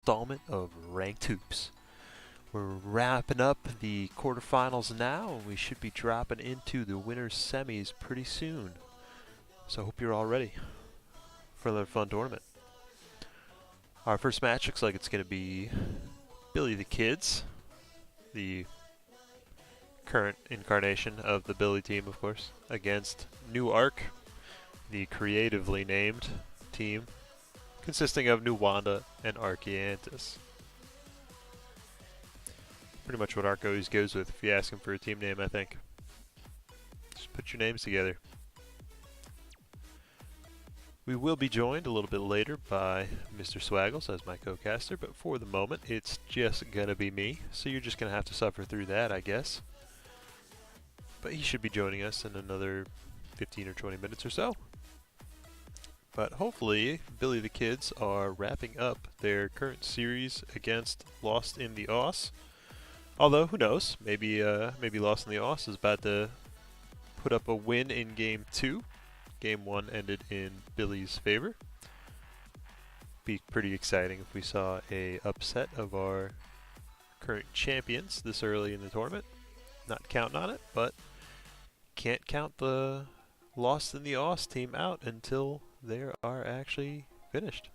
installment of Ranked Hoops. We're wrapping up the quarterfinals now, and we should be dropping into the winners' semis pretty soon. So I hope you're all ready for another fun tournament. Our first match looks like it's going to be Billy the Kids, the current incarnation of the Billy team, of course, against New Arc, the creatively named team consisting of Nuwanda and Archeantis. Pretty much what Arc always goes with if you ask him for a team name, I think. Just put your names together. We will be joined a little bit later by Mr. Swaggles as my co-caster, but for the moment it's just gonna be me, so you're just gonna have to suffer through that, I guess. But he should be joining us in another 15 or 20 minutes or so. But hopefully Billy the Kids are wrapping up their current series against Lost in the Auss. Although, who knows, maybe Lost in the Auss is about to put up a win in Game 2. Game 1 ended in Billy's favor. Be pretty exciting if we saw a upset of our current champions this early in the tournament. Not counting on it, but can't count the Lost in the Auss team out until they are actually finished.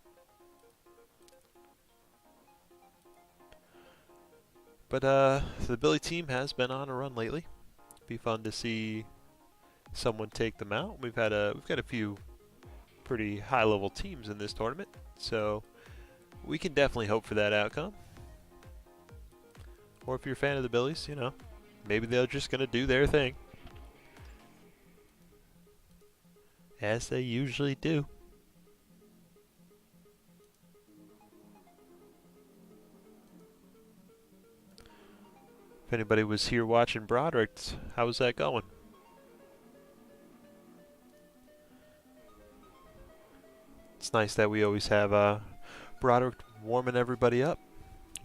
But the Billy team has been on a run lately. Be fun to see someone take them out. We've got a few pretty high-level teams in this tournament, so we can definitely hope for that outcome. Or if you're a fan of the Billies, you know, maybe they're just gonna do their thing, as they usually do. If anybody was here watching Broderick, how was that going? It's nice that we always have Broderick warming everybody up.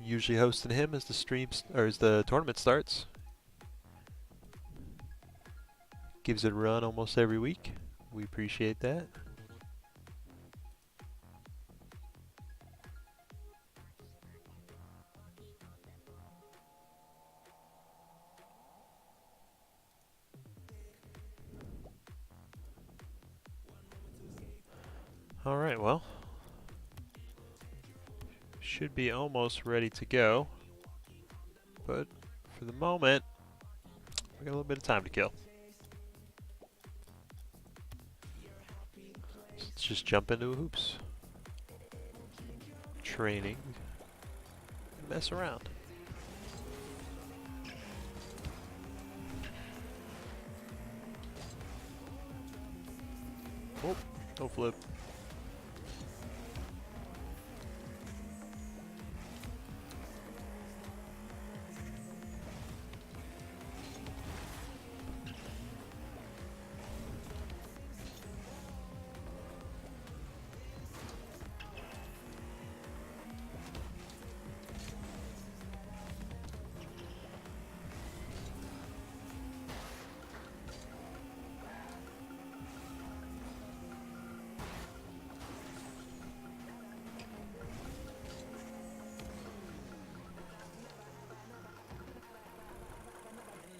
Usually hosting him as the tournament starts. Gives it a run almost every week. We appreciate that. Alright, well, should be almost ready to go, but for the moment, we got a little bit of time to kill. So let's just jump into hoops. Training, mess around. Oh, no flip.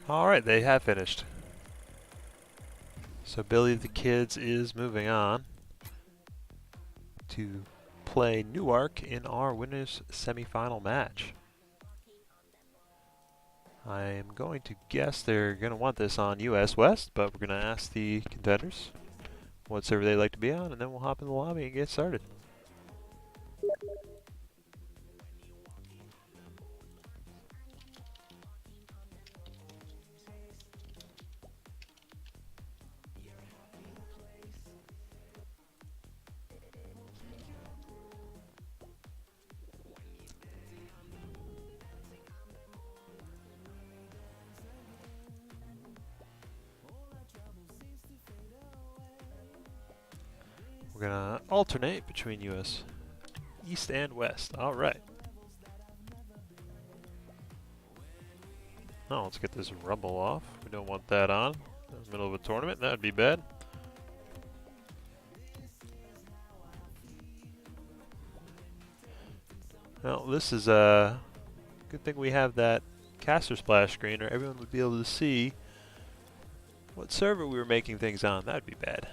Alright, they have finished. So Billy the Kids is moving on to play Newark in our winners semifinal match. I'm going to guess they're going to want this on US West, but we're going to ask the contenders what server they'd like to be on, and then we'll hop in the lobby and get started. We're going to alternate between US East and West. All right. Now let's get this rumble off. We don't want that on in the middle of a tournament. That would be bad. Well, this is a good thing we have that caster splash screen, or everyone would be able to see what server we were making things on. That'd be bad.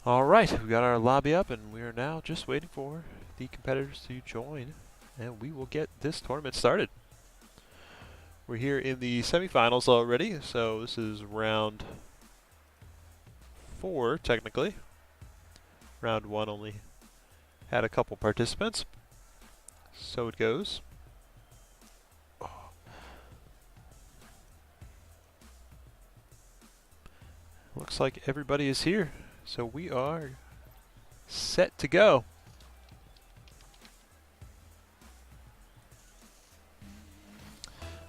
Alright, we've got our lobby up and we are now just waiting for the competitors to join and we will get this tournament started. We're here in the semifinals already, so this is round 4 technically. Round 1 only had a couple participants, so it goes. Looks like everybody is here, so we are set to go.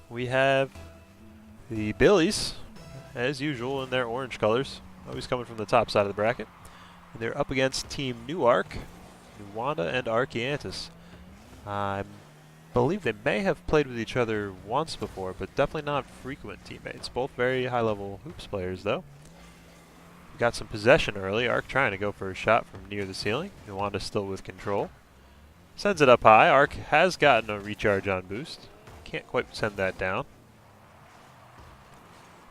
We have the Billies, as usual, in their orange colors, always coming from the top side of the bracket. And they're up against Team Newark, Nuwanda, and Archeantus. I believe they may have played with each other once before, but definitely not frequent teammates. Both very high-level hoops players, though. We got some possession early. Arc trying to go for a shot from near the ceiling. Nuwanda still with control. Sends it up high. Arc has gotten a recharge on boost. Can't quite send that down.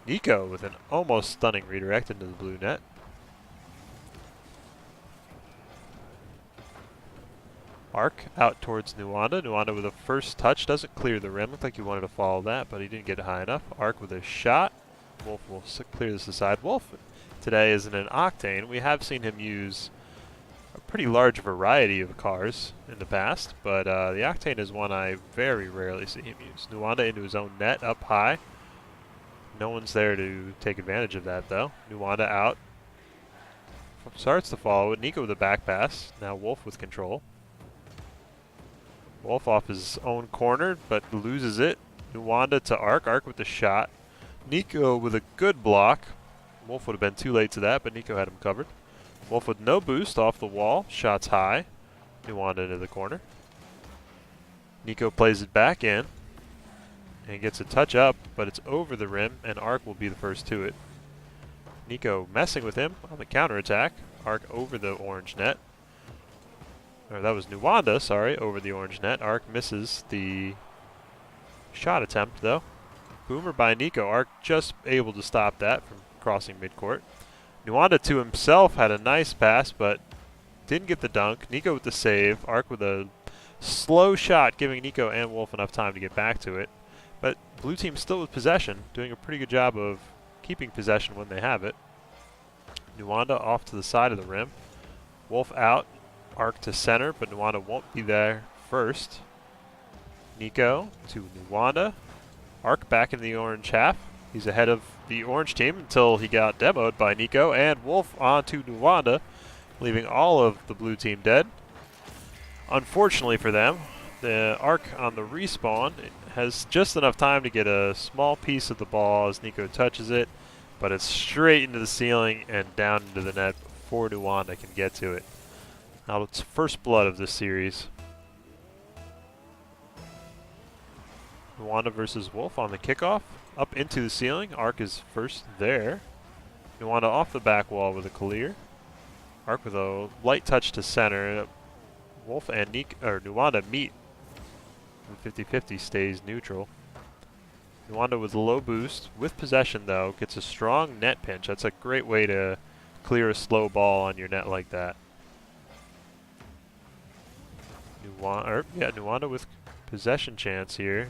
Nico with an almost stunning redirect into the blue net. Arc out towards Nuwanda. Nuwanda with a first touch. Doesn't clear the rim. Looked like he wanted to follow that, but he didn't get it high enough. Arc with a shot. Wolf will clear this aside. Wolf today is in an Octane. We have seen him use a pretty large variety of cars in the past, but the Octane is one I very rarely see him use. Nuwanda into his own net up high. No one's there to take advantage of that, though. Nuwanda out. Starts to follow it. Nico with a back pass. Now Wolf with control. Wolf off his own corner, but loses it. Nuwanda to Arc. Arc with the shot. Nico with a good block. Wolf would have been too late to that, but Nico had him covered. Wolf with no boost off the wall. Shots high. Nuwanda into the corner. Nico plays it back in. And gets a touch up, but it's over the rim, and Arc will be the first to it. Nico messing with him on the counterattack. Arc over the orange net. Or that was Nuwanda, sorry, over the orange net. Arc misses the shot attempt, though. Boomer by Nico. Arc just able to stop that from crossing midcourt. Nuwanda to himself had a nice pass, but didn't get the dunk. Nico with the save. Arc with a slow shot, giving Nico and Wolf enough time to get back to it. But blue team still with possession, doing a pretty good job of keeping possession when they have it. Nuwanda off to the side of the rim. Wolf out. Arc to center, but Nuwanda won't be there first. Nico to Nuwanda. Arc back in the orange half. He's ahead of the orange team until he got demoed by Nico, and Wolf on to Nuwanda, leaving all of the blue team dead. Unfortunately for them, the Arc on the respawn has just enough time to get a small piece of the ball as Nico touches it, but it's straight into the ceiling and down into the net before Nuwanda can get to it. Now it's first blood of this series. Nuwanda versus Wolf on the kickoff. Up into the ceiling. Arc is first there. Nuwanda off the back wall with a clear. Arc with a light touch to center. Wolf and Nuwanda meet. 50-50 stays neutral. Nuwanda with low boost. With possession, though, gets a strong net pinch. That's a great way to clear a slow ball on your net like that. Nuwanda with possession chance here.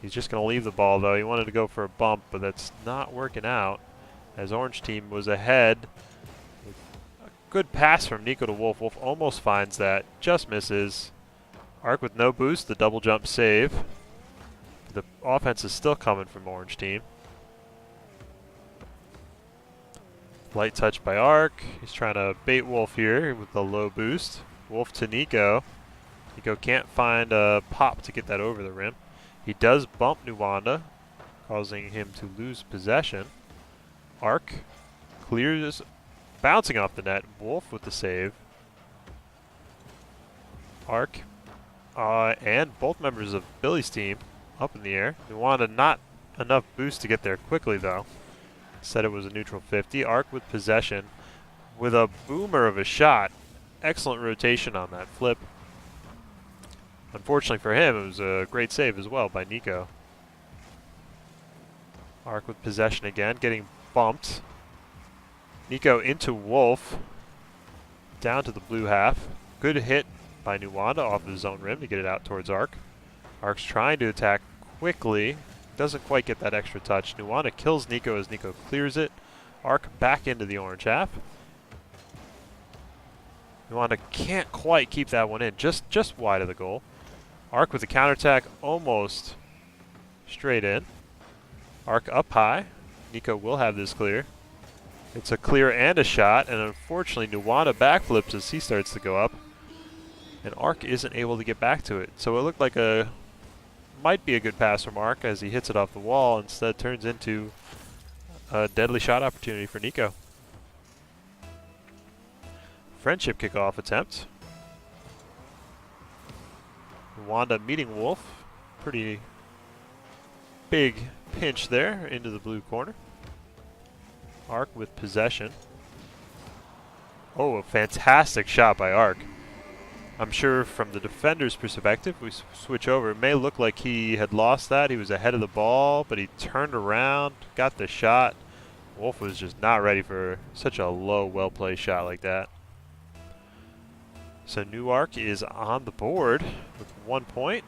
He's just going to leave the ball, though. He wanted to go for a bump, but that's not working out, as Orange Team was ahead. A good pass from Nico to Wolf. Wolf almost finds that, just misses. Arc with no boost, the double jump save. The offense is still coming from Orange Team. Light touch by Arc. He's trying to bait Wolf here with the low boost. Wolf to Nico. Nico can't find a pop to get that over the rim. He does bump Nuwanda, causing him to lose possession. Arc clears, bouncing off the net. Wolf with the save. Arc and both members of Billy's team up in the air. Nuwanda not enough boost to get there quickly though. Said it was a neutral 50. Arc with possession with a boomer of a shot. Excellent rotation on that flip. Unfortunately for him, it was a great save as well by Nico. Arc with possession again, getting bumped. Nico into Wolf. Down to the blue half. Good hit by Nuwanda off the zone rim to get it out towards Arc. Arc's trying to attack quickly. Doesn't quite get that extra touch. Nuwanda kills Nico as Nico clears it. Arc back into the orange half. Nuwanda can't quite keep that one in. Just wide of the goal. Arc with the counterattack almost straight in. Arc up high. Nico will have this clear. It's a clear and a shot, and unfortunately Nuwanda backflips as he starts to go up. And Arc isn't able to get back to it. So it looked like might be a good pass from Arc as he hits it off the wall. Instead turns into a deadly shot opportunity for Nico. Friendship kickoff attempt. Nuwanda meeting Wolf. Pretty big pinch there into the blue corner. Arc with possession. Oh, a fantastic shot by Arc. I'm sure from the defender's perspective, we switch over. It may look like he had lost that. He was ahead of the ball, but he turned around, got the shot. Wolf was just not ready for such a low, well-placed shot like that. So Newark is on the board with 1 point.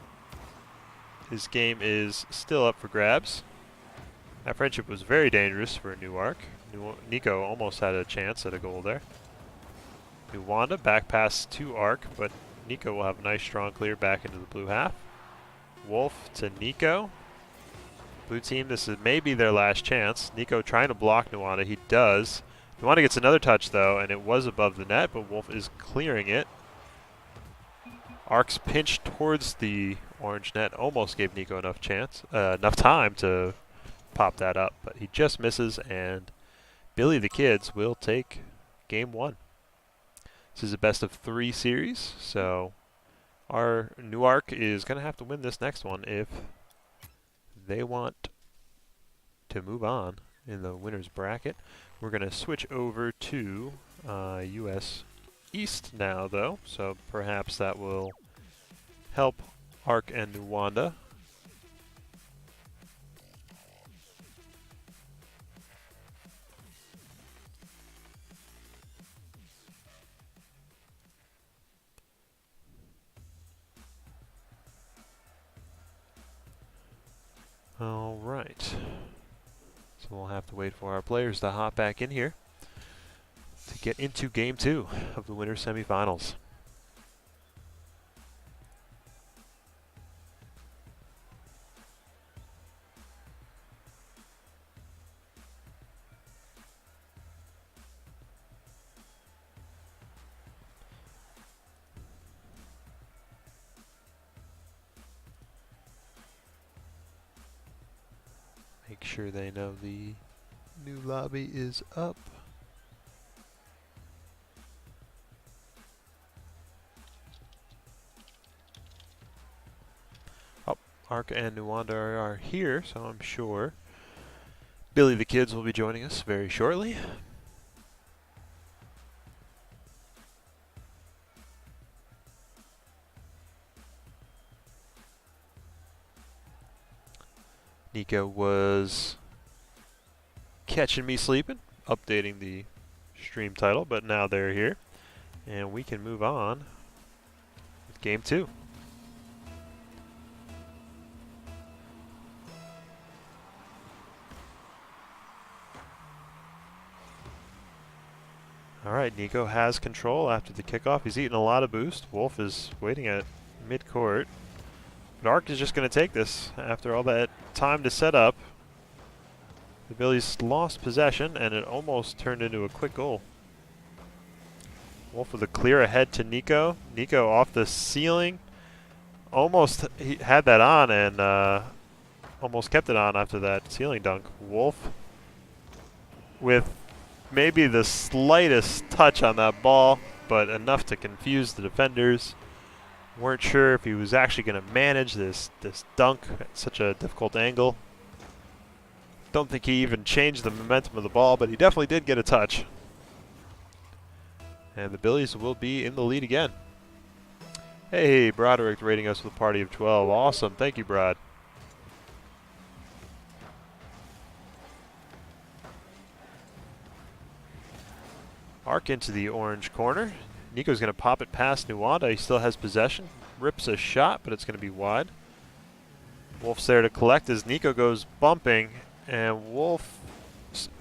His game is still up for grabs. That friendship was very dangerous for Newark. Nico almost had a chance at a goal there. Nuwanda back pass to Arc, but Nico will have a nice strong clear back into the blue half. Wolf to Nico. Blue team, this is maybe their last chance. Nico trying to block Nuwanda. He does. Nuwanda gets another touch though, and it was above the net, but Wolf is clearing it. Arc's pinch towards the orange net almost gave Nico enough time to pop that up, but he just misses, and Billy the Kids will take game 1. This is a best of 3 series, so our Newark is going to have to win this next one if they want to move on in the winner's bracket. We're going to switch over to US East now, though, so perhaps that will help Arc and Nuwanda. All right. So we'll have to wait for our players to hop back in here to get into game 2 of the winner's semifinals. Make sure they know the new lobby is up. Oh, Arc and Nuwanda are here, so I'm sure Billy the Kids will be joining us very shortly. Nico was catching me sleeping, updating the stream title, but now they're here, and we can move on with game 2. All right, Nico has control after the kickoff. He's eating a lot of boost. Wolf is waiting at mid-court. But Arc is just going to take this after all that time to set up. The Billies lost possession, and it almost turned into a quick goal. Wolf with a clear ahead to Nico. Nico off the ceiling. Almost he had that on and almost kept it on after that ceiling dunk. Wolf with maybe the slightest touch on that ball, but enough to confuse the defenders. Weren't sure if he was actually going to manage this dunk at such a difficult angle. Don't think he even changed the momentum of the ball, but he definitely did get a touch. And the Billies will be in the lead again. Hey, Broderick rating us with a party of 12. Awesome. Thank you, Brod. Arc into the orange corner. Nico's going to pop it past Nuwanda. He still has possession. Rips a shot, but it's going to be wide. Wolf's there to collect as Nico goes bumping. And Wolf,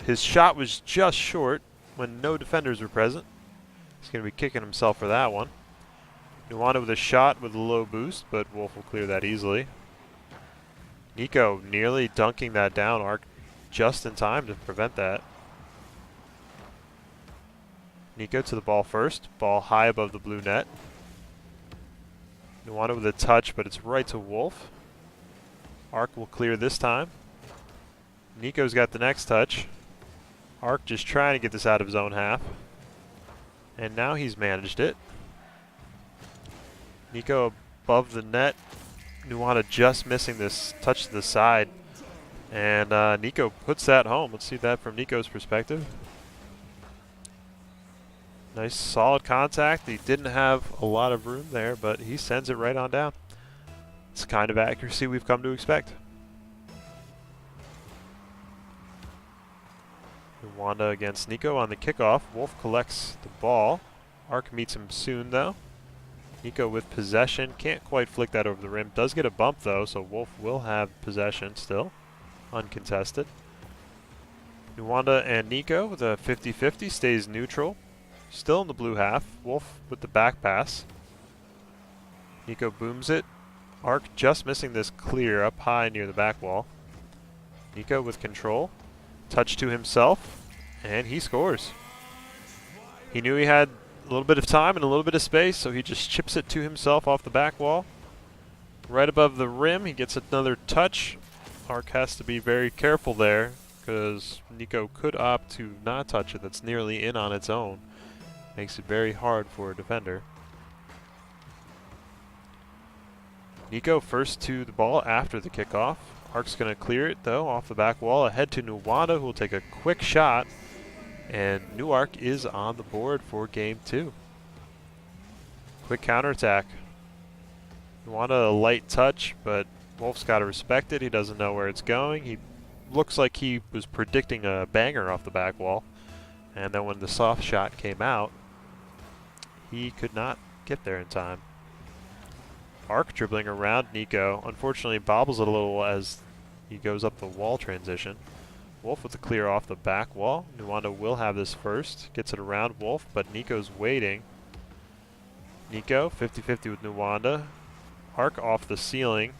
his shot was just short when no defenders were present. He's going to be kicking himself for that one. Nuwanda with a shot with a low boost, but Wolf will clear that easily. Nico nearly dunking that down. Arc just in time to prevent that. Nico to the ball first. Ball high above the blue net. Nuwanda with a touch, but it's right to Wolf. Arc will clear this time. Nico's got the next touch. Arc just trying to get this out of his own half. And now he's managed it. Nico above the net. Nuwanda just missing this touch to the side. And Nico puts that home. Let's see that from Nico's perspective. Nice solid contact. He didn't have a lot of room there, but he sends it right on down. It's the kind of accuracy we've come to expect. Nuwanda against Nico on the kickoff. Wolf collects the ball. Arc meets him soon, though. Nico with possession. Can't quite flick that over the rim. Does get a bump, though, so Wolf will have possession still. Uncontested. Nuwanda and Nico with a 50-50 stays neutral. Still in the blue half. Wolf with the back pass. Nico booms it. Arc just missing this clear up high near the back wall. Nico with control. Touch to himself, and he scores. He knew he had a little bit of time and a little bit of space, so he just chips it to himself off the back wall. Right above the rim, he gets another touch. Arc has to be very careful there, because Nico could opt to not touch it. That's nearly in on its own. Makes it very hard for a defender. Nico first to the ball after the kickoff. Arc's going to clear it, though, off the back wall. Ahead to Nuwanda, who will take a quick shot. And Newark is on the board for game 2. Quick counterattack. Nuwanda a light touch, but Wolf's got to respect it. He doesn't know where it's going. He looks like he was predicting a banger off the back wall. And then when the soft shot came out, he could not get there in time. Arc dribbling around Nico. Unfortunately, bobbles it a little as he goes up the wall transition. Wolf with the clear off the back wall. Nuwanda will have this first. Gets it around Wolf, but Nico's waiting. Nico, 50-50 with Nuwanda. Arc off the ceiling.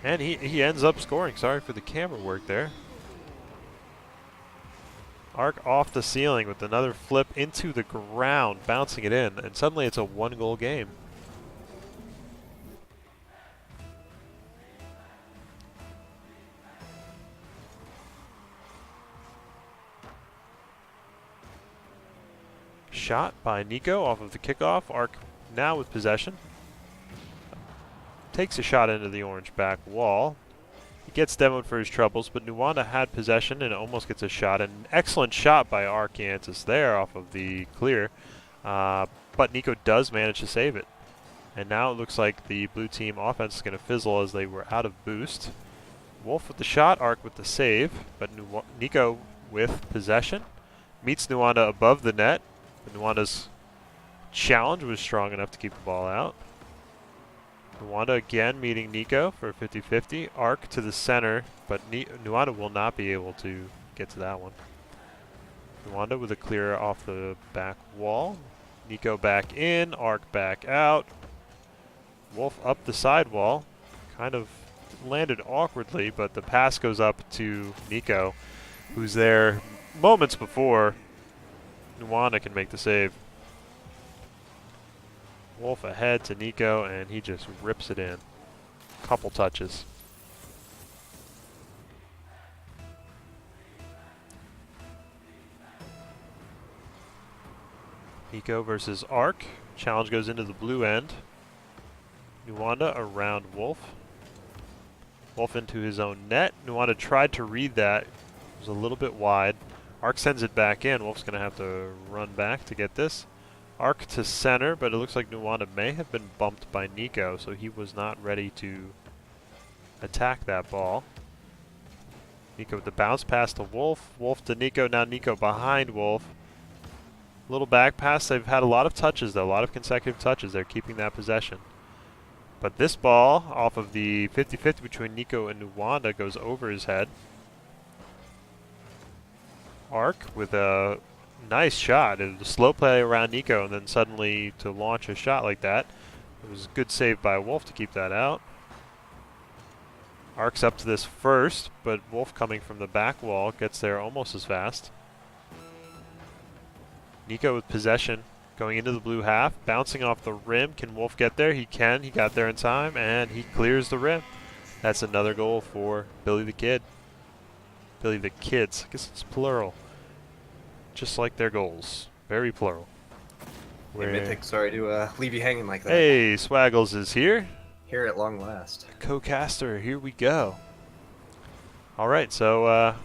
And he ends up scoring. Sorry for the camera work there. Arc off the ceiling with another flip into the ground, bouncing it in, and suddenly it's a 1-goal game. Shot by Nico off of the kickoff. Arc now with possession. Takes a shot into the orange back wall. He gets demoed for his troubles, but Nuwanda had possession and almost gets a shot. An excellent shot by Arkansas there off of the clear. But Nico does manage to save it. And now it looks like the blue team offense is going to fizzle as they were out of boost. Wolf with the shot, Arc with the save, but Nico with possession. Meets Nuwanda above the net. But Nuwanda's challenge was strong enough to keep the ball out. Nuwanda again meeting Nico for a 50-50. Arc to the center, but Nuwanda will not be able to get to that one. Nuwanda with a clear off the back wall. Nico back in, Arc back out. Wolf up the sidewall. Kind of landed awkwardly, but the pass goes up to Nico, who's there moments before Nuwanda can make the save. Wolf ahead to Nico, and he just rips it in. Couple touches. Nico versus Ark. Challenge goes into the blue end. Nuwanda around Wolf. Wolf into his own net. Nuwanda tried to read that. It was a little bit wide. Ark sends it back in. Wolf's going to have to run back to get this. Ark to center, but it looks like Nuwanda may have been bumped by Nico, so he was not ready to attack that ball. Nico with the bounce pass to Wolf. Wolf to Nico. Now Nico behind Wolf. Little back pass. They've had a lot of touches, though. A lot of consecutive touches. They're keeping that possession. But this ball, off of the 50-50 between Nico and Nuwanda, goes over his head. Ark with a nice shot. It was a slow play around Nico, and then suddenly to launch a shot like that. It was a good save by Wolf to keep that out. Ark's up to this first, but Wolf coming from the back wall gets there almost as fast. Nico with possession going into the blue half, bouncing off the rim. Can Wolf get there? He can. He got there in time, and he clears the rim. That's another goal for Billy the Kid. Billy the Kids. I guess it's plural. Just like their goals. Very plural. Hey, Mythic, sorry to leave you hanging like that. Hey, Swaggles is here. Here at long last. Co-caster, here we go. All right, so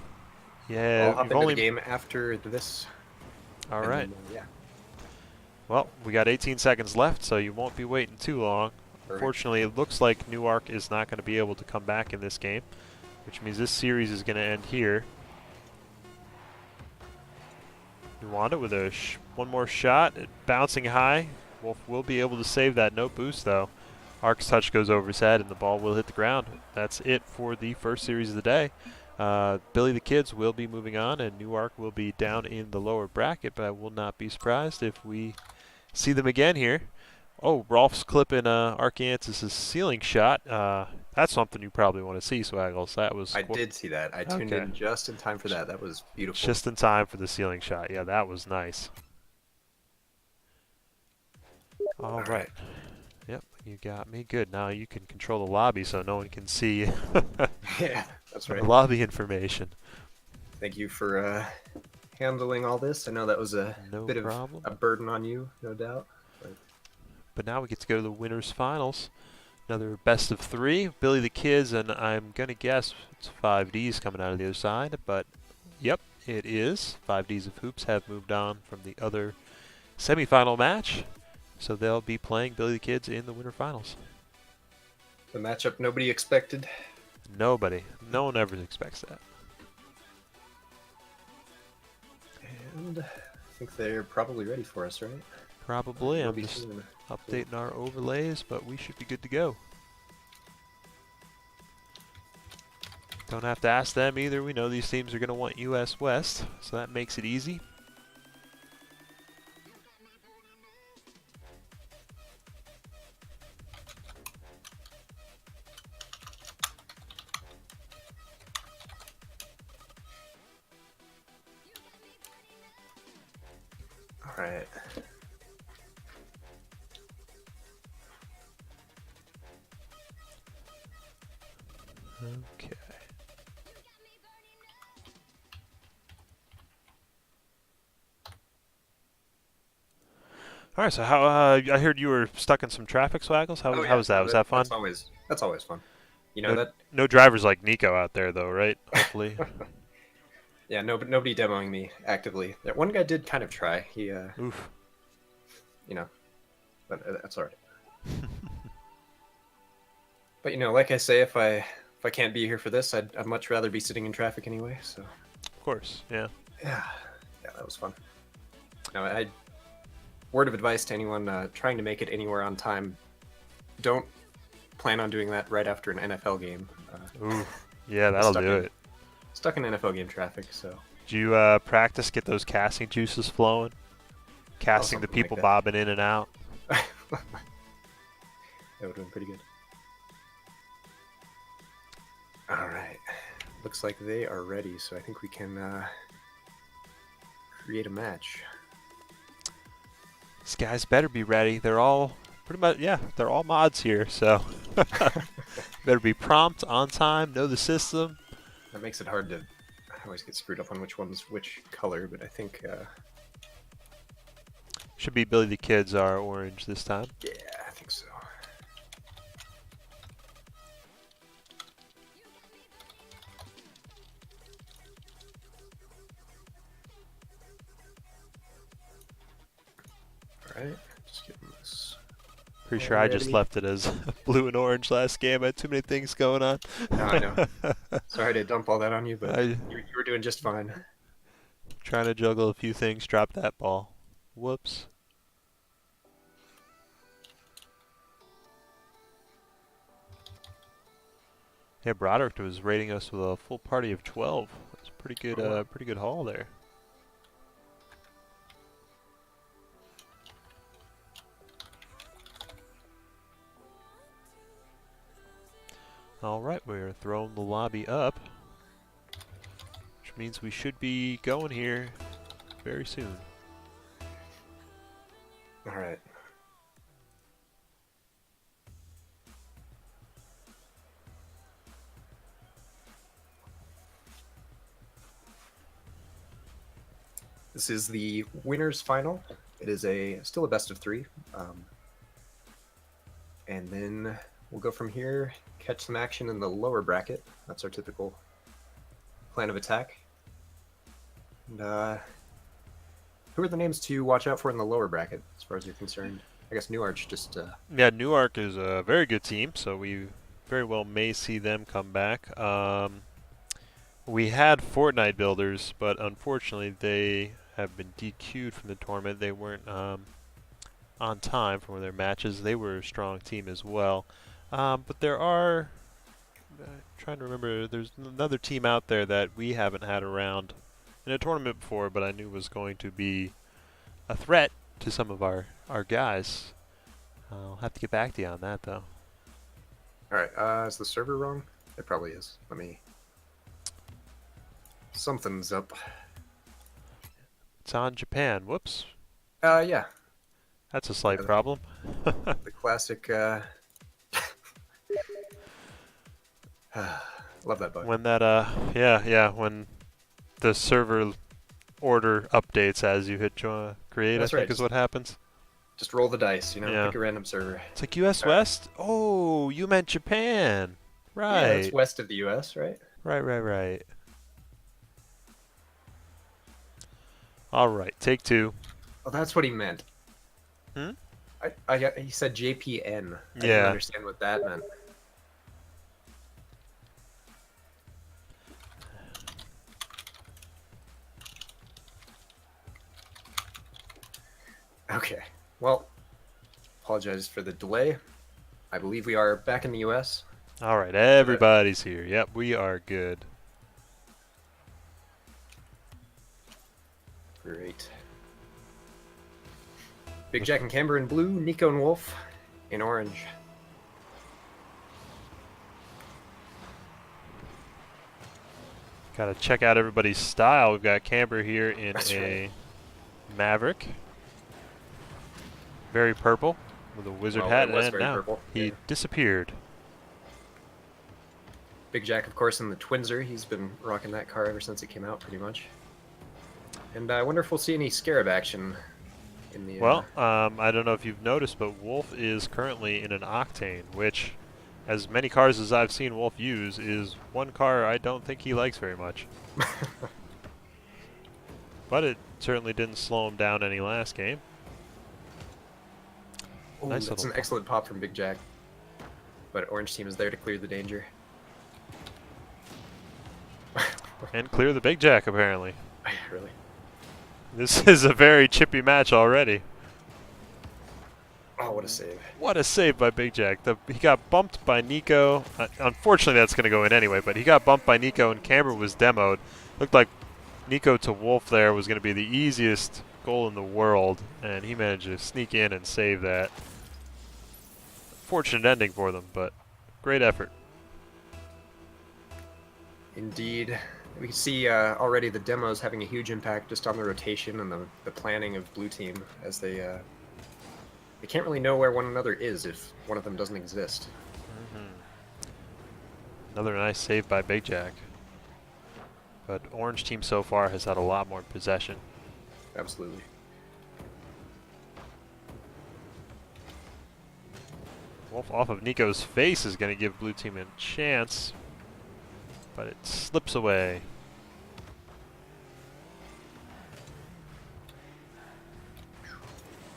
yeah, I'll hop into the game after this. All right. Then, yeah. Well, we got 18 seconds left, so you won't be waiting too long. Perfect. Unfortunately, it looks like Newark is not going to be able to come back in this game, which means this series is going to end here. Nuwanda with a one more shot, bouncing high. Wolf will be able to save that. No boost, though. Ark's touch goes over his head, and the ball will hit the ground. That's it for the first series of the day. Billy the Kids will be moving on, and Newark will be down in the lower bracket, but I will not be surprised if we see them again here. Oh, Rolf's clipping Arkansas's ceiling shot. That's something you probably want to see, Swaggles. That was. I did see that. I tuned in just in time for that. That was beautiful. Just in time for the ceiling shot. Yeah, that was nice. All right. Yep, you got me. Good. Now you can control the lobby so no one can see yeah, that's right. the lobby information. Thank you for handling all this. I know that was a bit of a burden on you, no doubt. But now we get to go to the winners finals. Another best of 3. Billy the Kids, and I'm going to guess it's 5Ds coming out of the other side. But, yep, it is. 5Ds of Hoops have moved on from the other semifinal match. So they'll be playing Billy the Kids in the winter finals. The matchup nobody expected. Nobody. No one ever expects that. And I think they're probably ready for us, right? Probably. I'm just updating our overlays, but we should be good to go. Don't have to ask them either. We know these teams are going to want US West, so that makes it easy. All right. Okay. All right. So how? I heard you were stuck in some traffic, Swaggles. How was that? Was that fun? That's always fun. You know no drivers like Nico out there, though, right? Hopefully. Yeah, nobody demoing me actively. That one guy did kind of try. He, Oof. You know, but that's all right. But you know, like I say, if I can't be here for this, I'd much rather be sitting in traffic anyway. So. Of course, yeah. Yeah, that was fun. Now, word of advice to anyone trying to make it anywhere on time: don't plan on doing that right after an NFL game. Ooh, yeah, that'll do it. Stuck in NFL game traffic, so. Did you practice get those casting juices flowing? Casting the people bobbing in and out? That would have been pretty good. Alright. Looks like they are ready, so I think we can create a match. These guys better be ready. They're all pretty much, yeah, they're all mods here, so. Better be prompt, on time, know the system. That makes it hard to. I always get screwed up on which one's which color, but I think Should be Billy the Kid's our orange this time. Yeah, I think so. Alright, just getting this. Pretty sure I just Alrighty. left it as blue and orange last game. I had too many things going on. No, I know. Sorry to dump all that on you, but I you were doing just fine. trying to juggle a few things. Drop that ball. Whoops. Yeah, Broderick was rating us with a full party of 12. That's a pretty good haul there. All right, we're throwing the lobby up, which means we should be going here very soon. Alright. This is the winners final. It is still a best of 3. And then we'll go from here, catch some action in the lower bracket. That's our typical plan of attack. And who are the names to watch out for in the lower bracket, as far as you're concerned? I guess Newarch just... Yeah, Newark is a very good team, so we very well may see them come back. We had Fortnite builders, but unfortunately they have been DQ'd from the tournament. They weren't on time for their matches. They were a strong team as well. But there are, trying to remember, there's another team out there that we haven't had around in a tournament before, but I knew was going to be a threat to some of our guys. I'll have to get back to you on that, though. Alright, is the server wrong? It probably is. Let me... Something's up. It's on Japan. Whoops. Yeah. That's a slight Yeah. problem. The classic, love that bug. When that, when the server order updates as you hit create, That's I think right. is what happens. Just roll the dice, Yeah. pick a random server. It's like US West? Oh, you meant Japan. Yeah, Right. it's west of the US, right? Right. All right, take 2. Oh, that's what he meant. Hmm? He said JPN. I didn't Yeah. understand what that meant. Okay. Well, apologize for the delay. I believe we are back in the US. All right, everybody's here. Yep, we are good. Great. Big Jack and Camber in blue, Nico and Wolf in orange. Got to check out everybody's style. We've got Camber here in That's a Maverick. Very purple with a wizard Well, hat, it was and very now purple, he yeah. disappeared. Big Jack, of course, in the Twinser. He's been rocking that car ever since it came out, pretty much. And I wonder if we'll see any Scarab action in the... Well, I don't know if you've noticed, but Wolf is currently in an Octane, which, as many cars as I've seen Wolf use, is one car I don't think he likes very much. But it certainly didn't slow him down any last game. Ooh, Nice that's little an excellent pop from Big Jack. But Orange Team is there to clear the danger. And clear the Big Jack, apparently. Really? This is a very chippy match already. Oh, what a save. What a save by Big Jack. He got bumped by Nico. Unfortunately, that's going to go in anyway, but he got bumped by Nico, and Camber was demoed. Looked like Nico to Wolf there was going to be the easiest goal in the world, and he managed to sneak in and save that. Fortunate ending for them, but great effort. Indeed. We can see already the demos having a huge impact just on the rotation and the planning of Blue Team, as they can't really know where one another is if one of them doesn't exist. Another nice save by Big Jack. But Orange Team so far has had a lot more possession. Absolutely. Wolf off of Nico's face is going to give blue team a chance, but it slips away.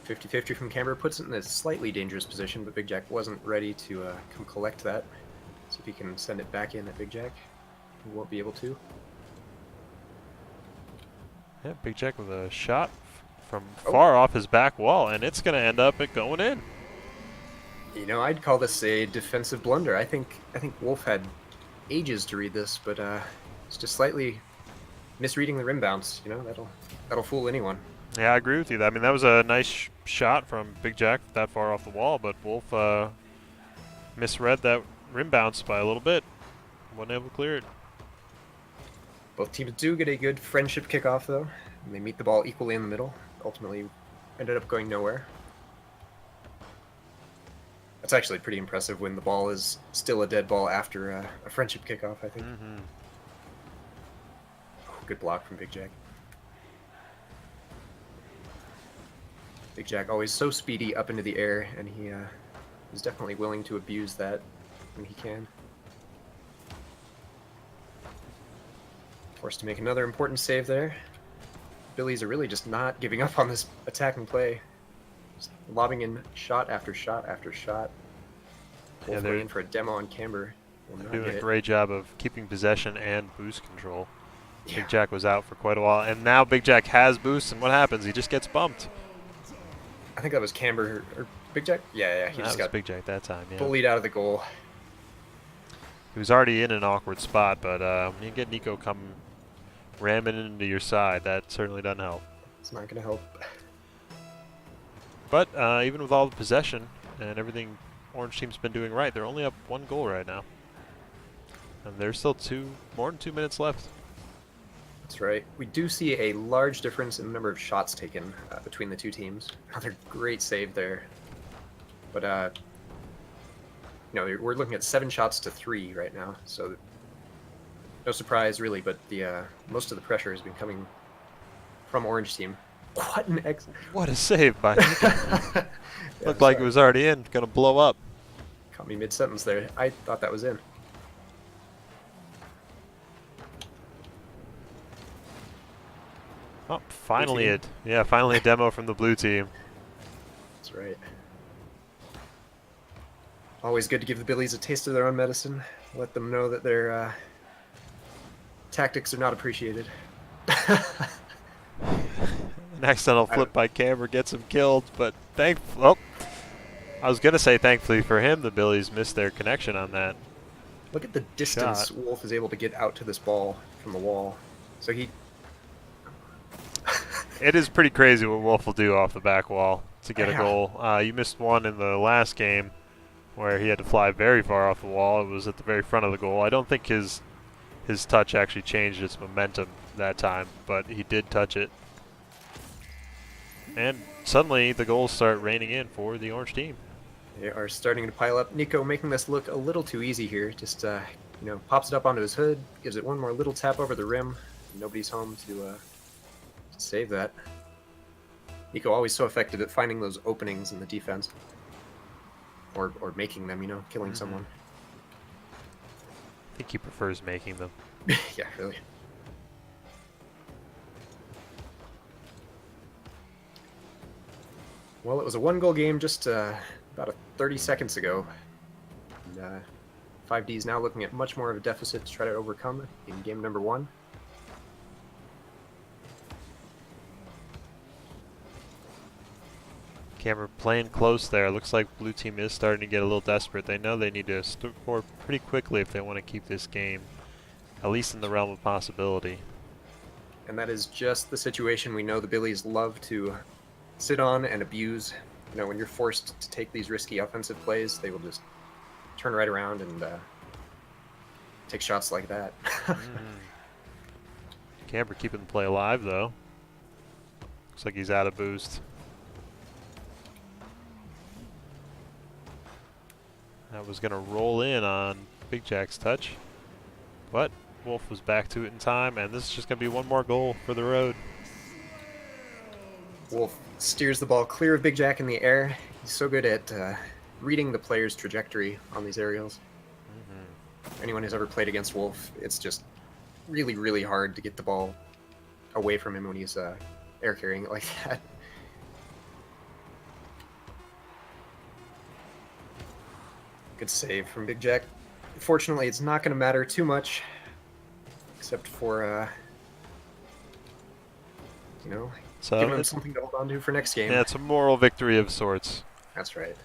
"50-50" from Camber puts it in a slightly dangerous position, but Big Jack wasn't ready to come collect that. See if he can send it back in at Big Jack. He won't be able to. Yeah, Big Jack with a shot from far off his back wall, and it's going to end up going in. You know, I'd call this a defensive blunder. I think Wolf had ages to read this, but it's just slightly misreading the rim bounce. You know, that'll fool anyone. Yeah, I agree with you. I mean, that was a nice shot from Big Jack that far off the wall, but Wolf misread that rim bounce by a little bit. Wasn't able to clear it. Both teams do get a good friendship kickoff, though, and they meet the ball equally in the middle. Ultimately, ended up going nowhere. That's actually pretty impressive when the ball is still a dead ball after a friendship kickoff, I think. Mm-hmm. Good block from Big Jack. Big Jack always so speedy up into the air, and he is definitely willing to abuse that when he can. Forced to make another important save there. Billies are really just not giving up on this attack and play. Just lobbing in shot after shot after shot. Yeah, they're in for a demo on Camber. They're doing a great job of keeping possession and boost control. Yeah. Big Jack was out for quite a while, and now Big Jack has boost, and what happens? He just gets bumped. I think that was Camber or Big Jack? Yeah, he just got Big Jack that time, yeah. bullied out of the goal. He was already in an awkward spot, but when you get Nico come ramming into your side, that certainly doesn't help. It's not going to help. But even with all the possession and everything Orange team's been doing right, they're only up 1 goal right now. And there's still more than 2 minutes left. That's right. We do see a large difference in the number of shots taken between the two teams. Another great save there. But, we're looking at 7 shots to 3 right now, so no surprise, really, but the most of the pressure has been coming from Orange team. What a save by Nico. Looked like it was already in, gonna blow up. Caught me mid-sentence there. I thought that was in. Oh, finally finally a demo from the blue team. That's right. Always good to give the Billies a taste of their own medicine. Let them know that their tactics are not appreciated. An accidental flip by Camber gets him killed, but I was gonna say thankfully for him, the Billies missed their connection on that. Look at the distance Wolf is able to get out to this ball from the wall. So he... It is pretty crazy what Wolf will do off the back wall to get a goal. You missed one in the last game where he had to fly very far off the wall. It was at the very front of the goal. I don't think his touch actually changed its momentum that time, but he did touch it. And suddenly the goals start raining in for the Orange team. They are starting to pile up. Nico making this look a little too easy here. Just, pops it up onto his hood, gives it one more little tap over the rim. Nobody's home to save that. Nico always so effective at finding those openings in the defense. Or making them, killing someone. I think he prefers making them. Yeah, really. Well, it was a 1-goal game just about 30 seconds ago. And 5D is now looking at much more of a deficit to try to overcome in game number 1. Camber playing close there. Looks like blue team is starting to get a little desperate. They know they need to score pretty quickly if they want to keep this game at least in the realm of possibility. And that is just the situation we know the Billies love to sit on and abuse. When you're forced to take these risky offensive plays, they will just turn right around and take shots like that. Camber keeping the play alive, though. Looks like he's out of boost. That was going to roll in on Big Jack's touch, but Wolf was back to it in time, and this is just going to be one more goal for the road. Wolf steers the ball clear of Big Jack in the air. He's so good at reading the player's trajectory on these aerials. Mm-hmm. Anyone who's ever played against Wolf, it's just really, really hard to get the ball away from him when he's air carrying it like that. Good save from Big Jack. Fortunately, it's not going to matter too much, except for, you know, So giving him something to hold on to for next game. yeah, it's a moral victory of sorts. That's right.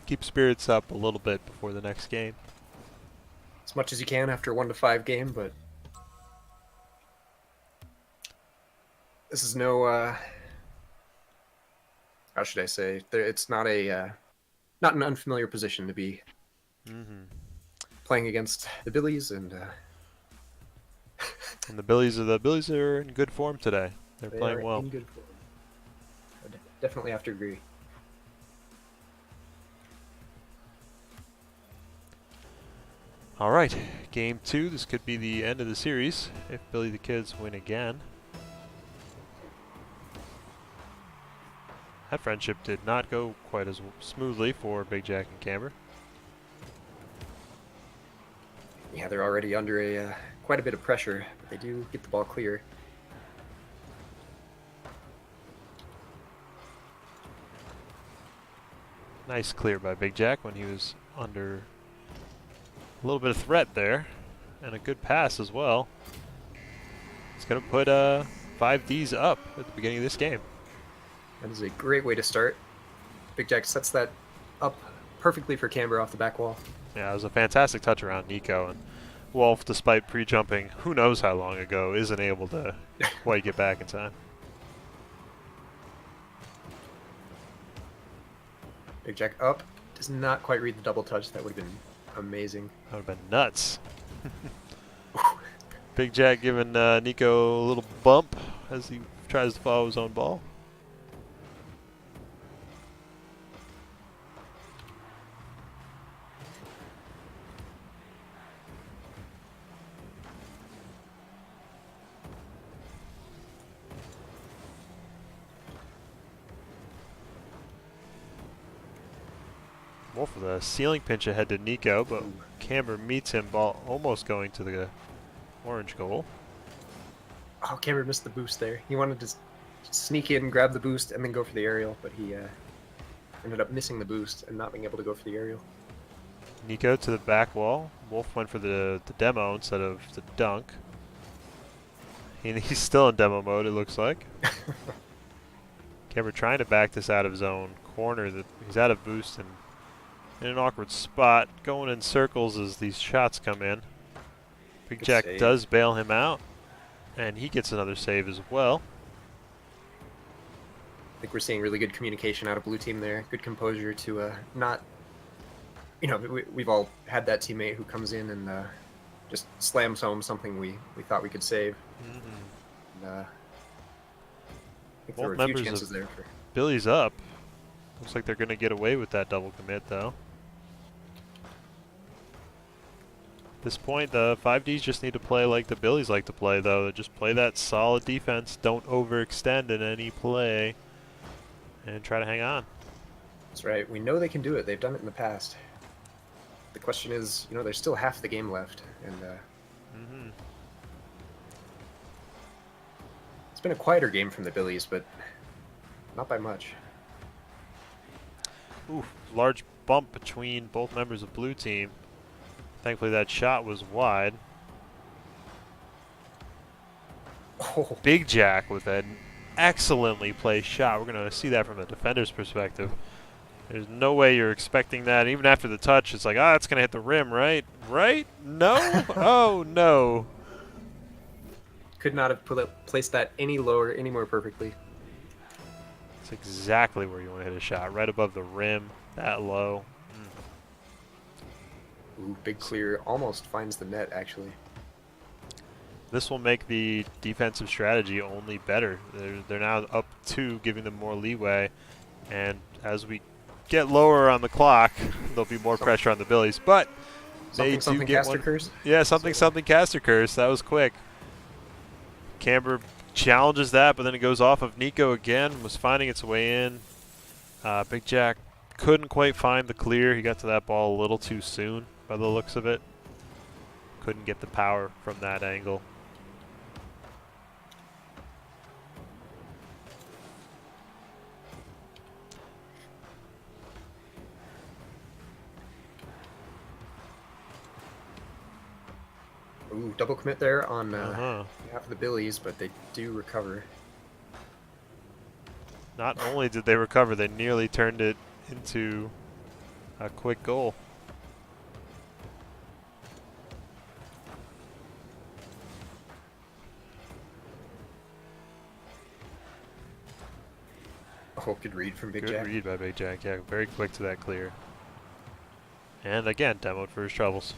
Keep spirits up a little bit before the next game. As much as you can after 1-5 game, but this is no, how should I say? It's not a, not an unfamiliar position to be playing against the Billies, and and the Billies are in good form today. They're they playing are well. in good form. I definitely have to agree. All right, game 2. This could be the end of the series if Billy the Kids win again. That friendship did not go quite as smoothly for Big Jack and Camber. Yeah, they're already under a quite a bit of pressure, but they do get the ball clear. Nice clear by Big Jack when he was under a little bit of threat there, and a good pass as well. It's going to put 5Ds up at the beginning of this game. That is a great way to start. Big Jack sets that up perfectly for Camber off the back wall. Yeah, it was a fantastic touch around Nico, and Wolf, despite pre-jumping who knows how long ago, isn't able to quite get back in time. Big Jack up. Does not quite read the double touch. That would have been amazing. That would have been nuts. Big Jack giving Nico a little bump as he tries to follow his own ball. Wolf with a ceiling pinch ahead to Nico, but Camber meets him, ball almost going to the orange goal. Oh, Camber missed the boost there. He wanted to sneak in, grab the boost, and then go for the aerial, but he ended up missing the boost and not being able to go for the aerial. Nico to the back wall. Wolf went for the demo instead of the dunk. And he's still in demo mode, it looks like. Camber trying to back this out of his own corner. He's out of boost and in an awkward spot, going in circles as these shots come in. Big Good Jack save. does bail him out, and he gets another save as well. I think we're seeing really good communication out of blue team there. Good composure to not, you know, we've all had that teammate who comes in and just slams home something we thought we could save. And, I think there Both were a few members chances of there. Billy's up. Looks like they're going to get away with that double commit, though. At this point, the 5Ds just need to play like the Billies like to play, though. Just play that solid defense. Don't overextend in any play. And try to hang on. That's right. We know they can do it. They've done it in the past. The question is, you know, there's still half the game left, and it's been a quieter game from the Billies, but not by much. Ooh, large bump between both members of blue team. Thankfully that shot was wide. Oh, Big Jack with an excellently placed shot. We're going to see that from the defender's perspective. There's no way you're expecting that. Even after the touch, it's like, ah, it's going to hit the rim, right? Right? No? Oh, no. could not have placed that any lower, any more perfectly. It's exactly where you want to hit a shot. Right above the rim, that low. Ooh, big clear. Almost finds the net, actually. This will make the defensive strategy only better. They're now up 2, giving them more leeway. And as we get lower on the clock, there'll be more pressure on the Billies. But they do get Caster one. Curse? Yeah, something Caster Curse. That was quick. Camber challenges that, but then it goes off of Nico again. Was finding its way in. Big Jack couldn't quite find the clear. He got to that ball a little too soon by the looks of it. Couldn't get the power from that angle. Ooh, double commit there on Uh-huh. behalf of the Billies, but they do recover. Not only did they recover, they nearly turned it into a quick goal. Oh, good read from Big Good Jack. read by Big Jack. Yeah, very quick to that clear. And again, demoed for his troubles.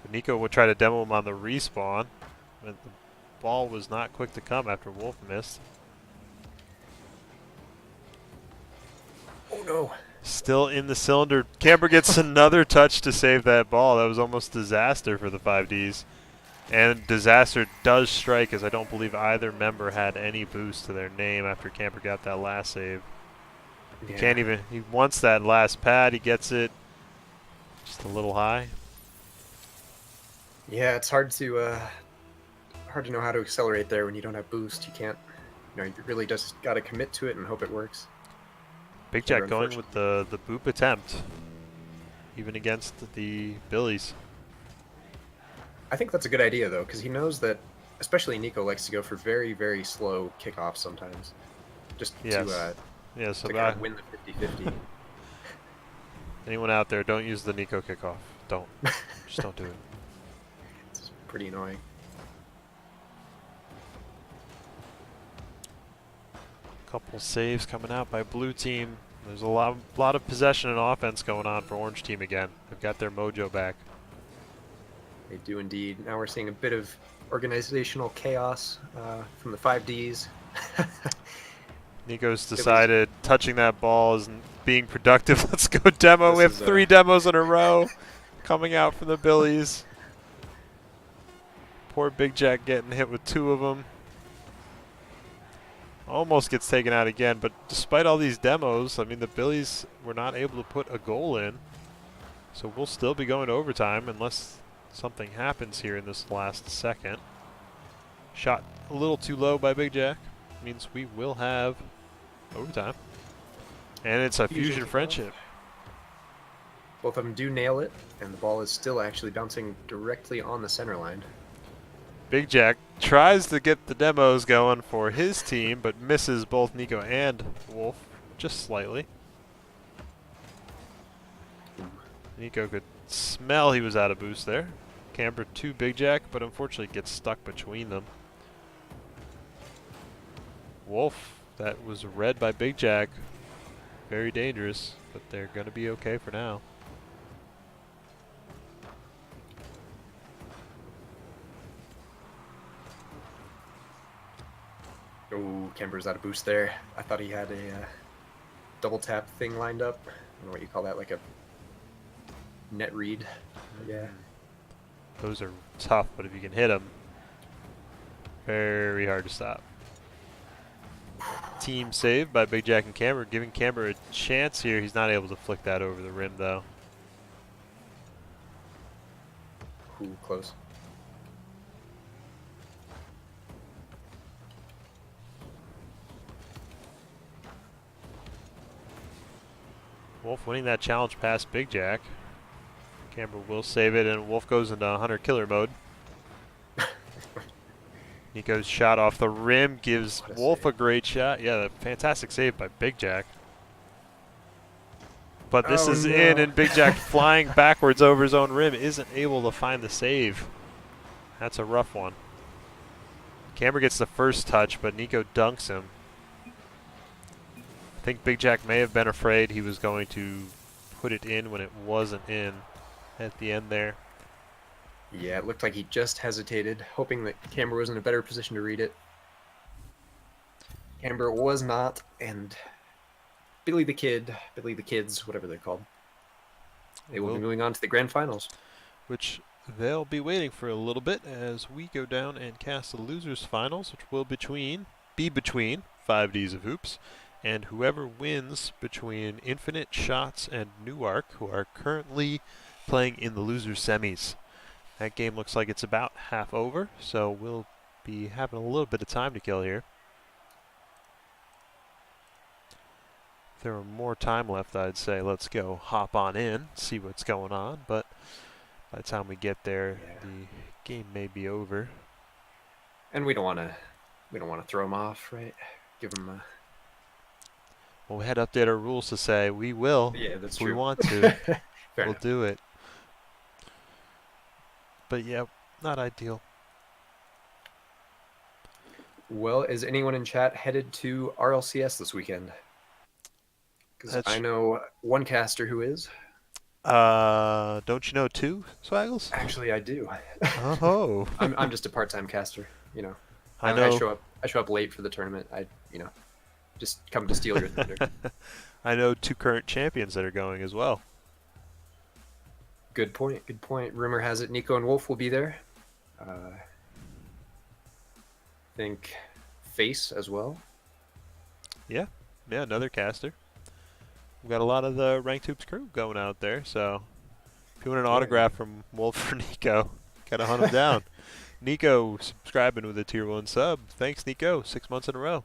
But Nico would try to demo him on the respawn, but the ball was not quick to come after Wolf missed. Oh no. Still in the cylinder. Camber gets another touch to save that ball. That was almost disaster for the 5Ds. And disaster does strike, as I don't believe either member had any boost to their name after Camper got that last save. He can't even, he wants that last pad, he gets it just a little high. Yeah, it's hard to know how to accelerate there when you don't have boost. You can't, you really just got to commit to it and hope it works. Big Jack going with the boop attempt, even against the Billies. I think that's a good idea, though, because he knows that, especially Nico likes to go for very, very slow kickoffs sometimes. Just to kind of win the 50-50. Anyone out there, don't use the Nico kickoff. Don't. Just don't do it. It's pretty annoying. Couple saves coming out by blue team. There's a lot of possession and offense going on for orange team again. They've got their mojo back. They do indeed. Now we're seeing a bit of organizational chaos from the 5Ds. Nico's decided touching that ball isn't being productive. Let's go demo. We have 3 demos in a row coming out from the Billies. Poor Big Jack getting hit with 2 of them. Almost gets taken out again, but despite all these demos, I mean, the Billies were not able to put a goal in. So we'll still be going to overtime unless something happens here in this last second. Shot a little too low by Big Jack. Means we will have overtime. And it's a fusion friendship. Both of them do nail it, and the ball is still actually bouncing directly on the center line. Big Jack tries to get the demos going for his team, but misses both Nico and Wolf just slightly. Nico could smell he was out of boost there. Camber to Big Jack, but unfortunately gets stuck between them. Wolf, that was read by Big Jack. Very dangerous, but they're going to be okay for now. Oh, Camber's out of boost there. I thought he had a double tap thing lined up. I don't know what you call that, like a net read. Yeah. Those are tough, but if you can hit them, very hard to stop. Team save by Big Jack and Camber, giving Camber a chance here. He's not able to flick that over the rim, though. Ooh, close. Wolf winning that challenge past Big Jack. Camber will save it, and Wolf goes into hunter killer mode. Nico's shot off the rim gives Wolf a great shot. Yeah, a fantastic save by Big Jack. But this is in, and Big Jack flying backwards over his own rim isn't able to find the save. That's a rough one. Camber gets the first touch, but Nico dunks him. I think Big Jack may have been afraid he was going to put it in when it wasn't in at the end there. Yeah, it looked like he just hesitated, hoping that Camber was in a better position to read it. Camber was not, and Billy the Kids, whatever they're called, they will be moving on to the grand finals. Which they'll be waiting for a little bit as we go down and cast the losers finals, which will be between 5Ds of Hoops and whoever wins between Infinite Shots and Newark, who are currently playing in the losers semis. That game looks like it's about half over, so we'll be having a little bit of time to kill here. If there were more time left, I'd say let's go hop on in, see what's going on, but by the time we get there, the game may be over. And we don't want to throw them off, right? Give them a... Well, we had to update our rules to say we will. Yeah, that's if true. we want to. Fair we'll enough. do it. But yeah, not ideal. Well, is anyone in chat headed to RLCS this weekend? Because I know one caster who is. Don't you know two, Swaggles? Actually, I do. Oh. I'm just a part-time caster, you know. I know. I show up late for the tournament. Just come to steal your thunder. I know two current champions that are going as well. Good point. Good point. Rumor has it Nico and Wolf will be there. I think Face as well. Yeah, another caster. We've got a lot of the Ranked Hoops crew going out there, so if you want an autograph from Wolf or Nico, gotta hunt him down. Nico subscribing with a tier 1 sub. Thanks, Nico. 6 months in a row.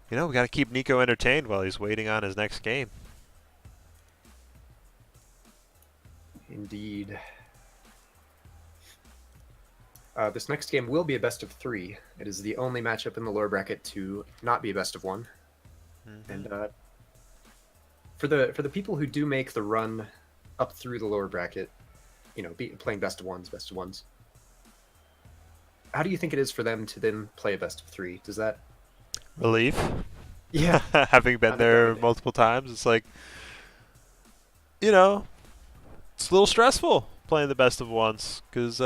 You know, we got to keep Nico entertained while he's waiting on his next game. Indeed. This next game will be a best of 3. It is the only matchup in the lower bracket to not be a best of 1. Mm-hmm. And for the people who do make the run up through the lower bracket, you know, playing best of ones. How do you think it is for them to then play a best of 3? Does that relief? Yeah. Having been there multiple times, it's like, you know, it's a little stressful playing the best of ones because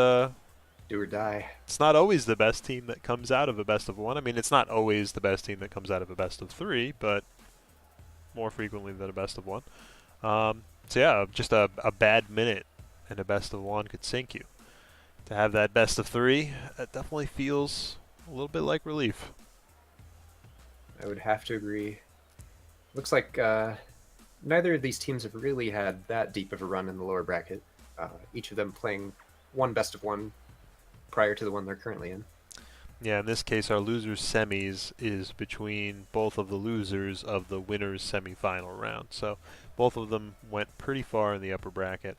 do or die. It's not always the best team that comes out of a best of 1. I mean, it's not always the best team that comes out of a best of 3, but more frequently than a best of 1. So yeah, just a bad minute and a best of 1 could sink you. To have that best of 3, that definitely feels a little bit like relief. I would have to agree. Looks like neither of these teams have really had that deep of a run in the lower bracket. Each of them playing one best of 1 prior to the one they're currently in. Yeah, in this case, our losers semis is between both of the losers of the winners semifinal round. So both of them went pretty far in the upper bracket,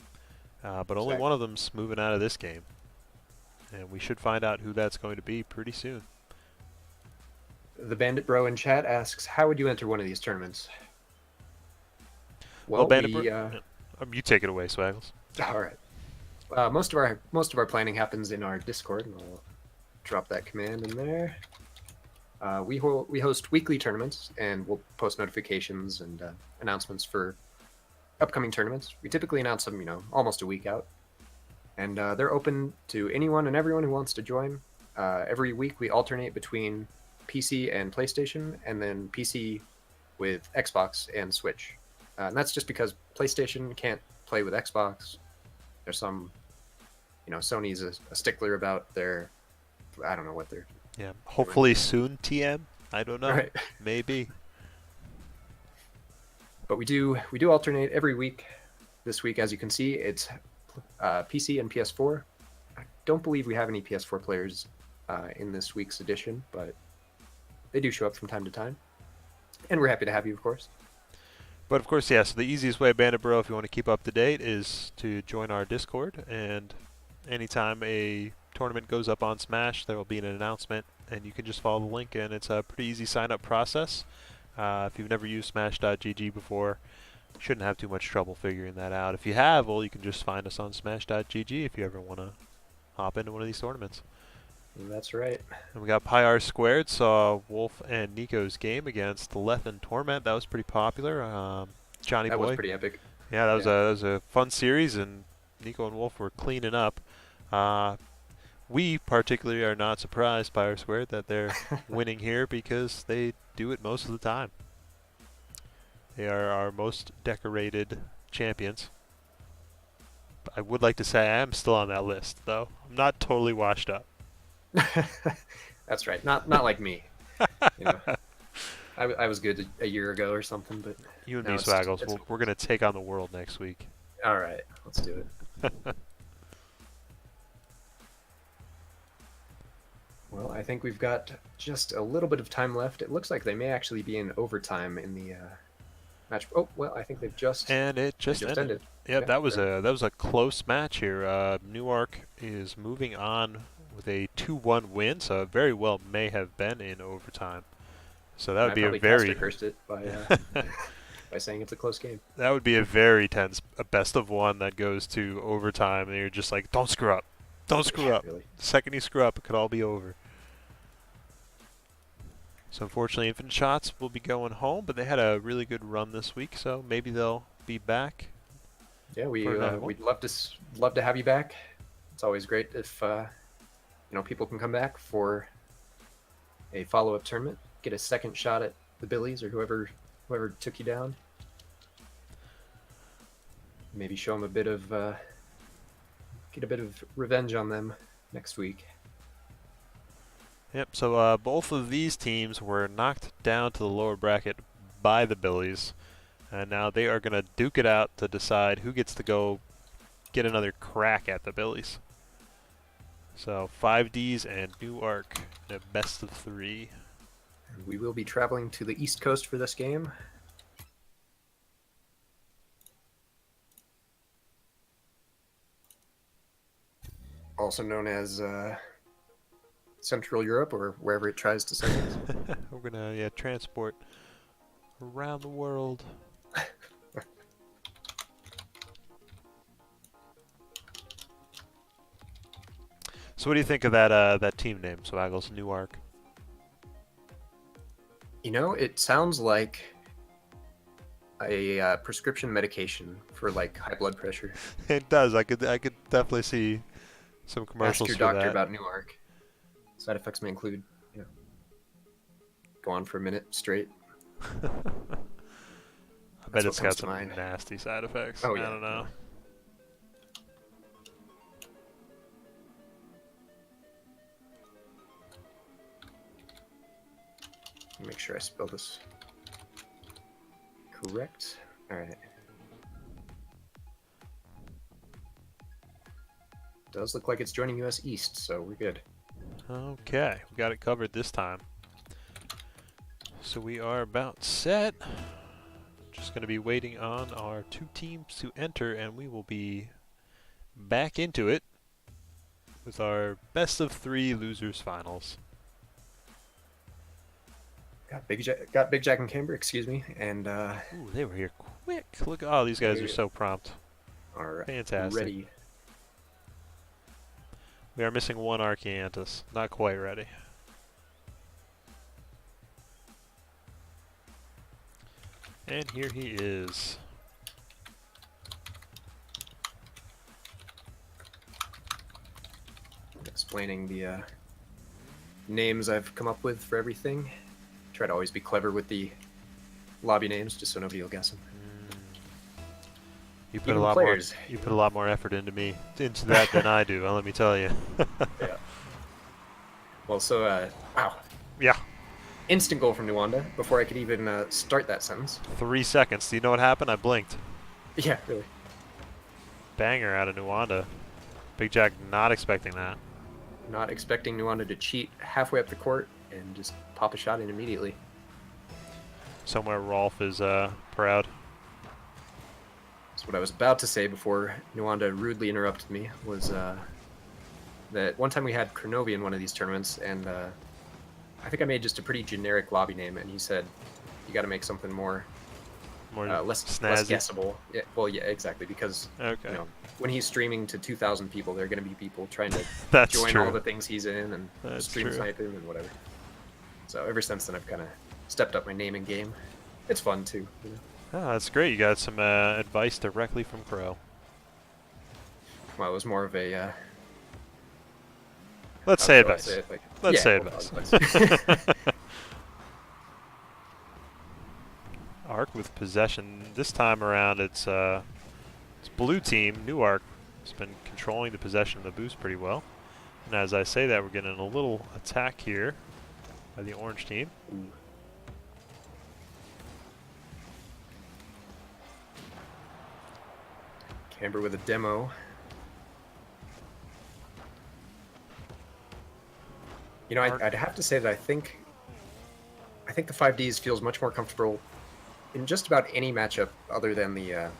but only one of them's moving out of this game. And we should find out who that's going to be pretty soon. The Bandit Bro in chat asks, how would you enter one of these tournaments? Well, Bandit Bro, you take it away, Swaggles. All right. Most of our planning happens in our Discord, and I'll drop that command in there. We host weekly tournaments, and we'll post notifications and announcements for upcoming tournaments. We typically announce them, you know, almost a week out, and they're open to anyone and everyone who wants to join. Every week we alternate between PC and PlayStation, and then PC with Xbox and Switch. And that's just because PlayStation can't play with Xbox. There's some, you know, Sony's a stickler about their, I don't know what they're... Yeah, hopefully soon, TM. I don't know. Right. Maybe. But we do alternate every week. This week, as you can see, it's PC and PS4. I don't believe we have any PS4 players in this week's edition, but they do show up from time to time. And we're happy to have you, of course. But of course, yeah, so the easiest way, Bandit Bro, if you want to keep up to date, is to join our Discord. And anytime a tournament goes up on Smash, there will be an announcement, and you can just follow the link, and it's a pretty easy sign-up process. If you've never used Smash.gg before, you shouldn't have too much trouble figuring that out. If you have, well, you can just find us on Smash.gg if you ever want to hop into one of these tournaments. That's right. And we got Pyr Squared, saw Wolf and Nico's game against Leth and Torment. That was pretty popular. Johnny That Boy. was pretty epic. Yeah, that was a fun series, and Nico and Wolf were cleaning up. We particularly are not surprised, Pyr Squared, that they're winning here because they do it most of the time. They are our most decorated champions. I would like to say I am still on that list, though. I'm not totally washed up. That's right. Not like me. You know, I was good a year ago or something, but You and me, now Swaggles, it's we're going to take on the world next week. all right. Let's do it. Well, I think we've got just a little bit of time left. It looks like they may actually be in overtime in the match. Oh well, I think they've just And it just ended. Yep, Yeah, that was a close match here. Newark is moving on with a 2-1 win, so it very well may have been in overtime. So that and would I be a probably very cursed it by by saying it's a close game. that would be a very tense, a best of one that goes to overtime, and you're just like, don't screw up, don't screw Yeah, up. really. The second you screw up, it could all be over. So unfortunately, Infinite Shots will be going home, but they had a really good run this week, so maybe they'll be back. Yeah, For another one. we'd love to have you back. It's always great if people can come back for a follow-up tournament, get a second shot at the Billies or whoever took you down. Maybe show them get a bit of revenge on them next week. Yep, so both of these teams were knocked down to the lower bracket by the Billies, and now they are going to duke it out to decide who gets to go get another crack at the Billies. So 5Ds and Newark in a best of 3. And we will be traveling to the East Coast for this game. Also known as Central Europe or wherever it tries to send us. We're going to transport around the world. So what do you think of that team name, Swaggles, Newark? It sounds like a prescription medication for like high blood pressure. It does. I could definitely see some commercials Ask your for doctor that. about Newark. Side effects may include, go on for a minute straight. I bet what it's comes got to some mind. nasty side effects. Oh, I yeah. don't know. Make sure I spell this correct. All right. Does look like it's joining US East, so we're good. Okay, we got it covered this time. So we are about set. Just going to be waiting on our 2 teams to enter, and we will be back into it with our best of 3 losers finals. Got Big Jack and Camber, excuse me, and Ooh, they were here quick. Look, oh, these guys are so prompt. are Fantastic. ready. We are missing one Archeantus. Not quite ready. And here he is. Explaining the names I've come up with for everything. Try to always be clever with the lobby names, just so nobody will guess them. You put Even a lot players, more. You put a lot more effort into that than I do. Let me tell you. Yeah. Well, so wow. Yeah. Instant goal from Nuwanda before I could even start that sentence. 3 seconds. Do you know what happened? I blinked. Yeah, really. Banger out of Nuwanda. Big Jack not expecting that. Not expecting Nuwanda to cheat halfway up the court and just pop a shot in immediately. Somewhere Rolf is proud. So what I was about to say before Nuwanda rudely interrupted me was that one time we had Kronovi in one of these tournaments, and I think I made just a pretty generic lobby name, and he said, "You got to make something more less guessable." Yeah, well, yeah, exactly, because Okay. when he's streaming to 2,000 people, there are going to be people trying to That's join true. all the things he's in and That's stream true. snipe him and whatever. So ever since then, I've kind of stepped up my naming game. It's fun too. Oh, that's great. You got some advice directly from Crow. Well, it was more of a. Let's how say shall I advice. it? Like, Let's yeah, say well, advice. Arc with possession. This time around, it's blue team. Newark has been controlling the possession of the boost pretty well. And as I say that, we're getting a little attack here by the orange team. Ooh. Camber with a demo. You know, I'd have to say that I think the 5Ds feels much more comfortable in just about any matchup other than the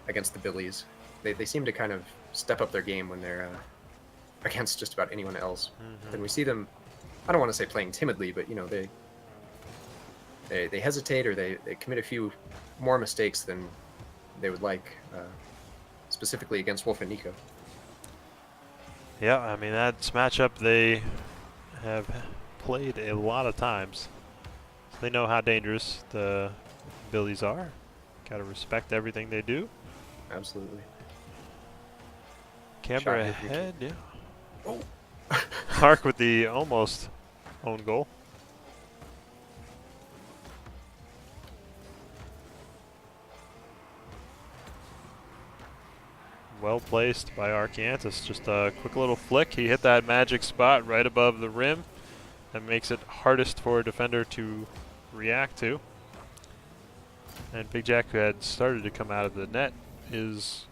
against the Billies. They seem to kind of step up their game when they're against just about anyone else. Then we see them, I don't want to say playing timidly, but you know, they hesitate or they commit a few more mistakes than they would like, specifically against Wolf and Nico. Yeah, I mean, that's matchup they have played a lot of times. So they know how dangerous the Billies are. Gotta respect everything they do. Absolutely. Camber ahead, yeah. Oh. Arc with the almost own goal. Well placed by Arcantis. Just a quick little flick. He hit that magic spot right above the rim. That makes it hardest for a defender to react to. And Big Jack, who had started to come out of the net, is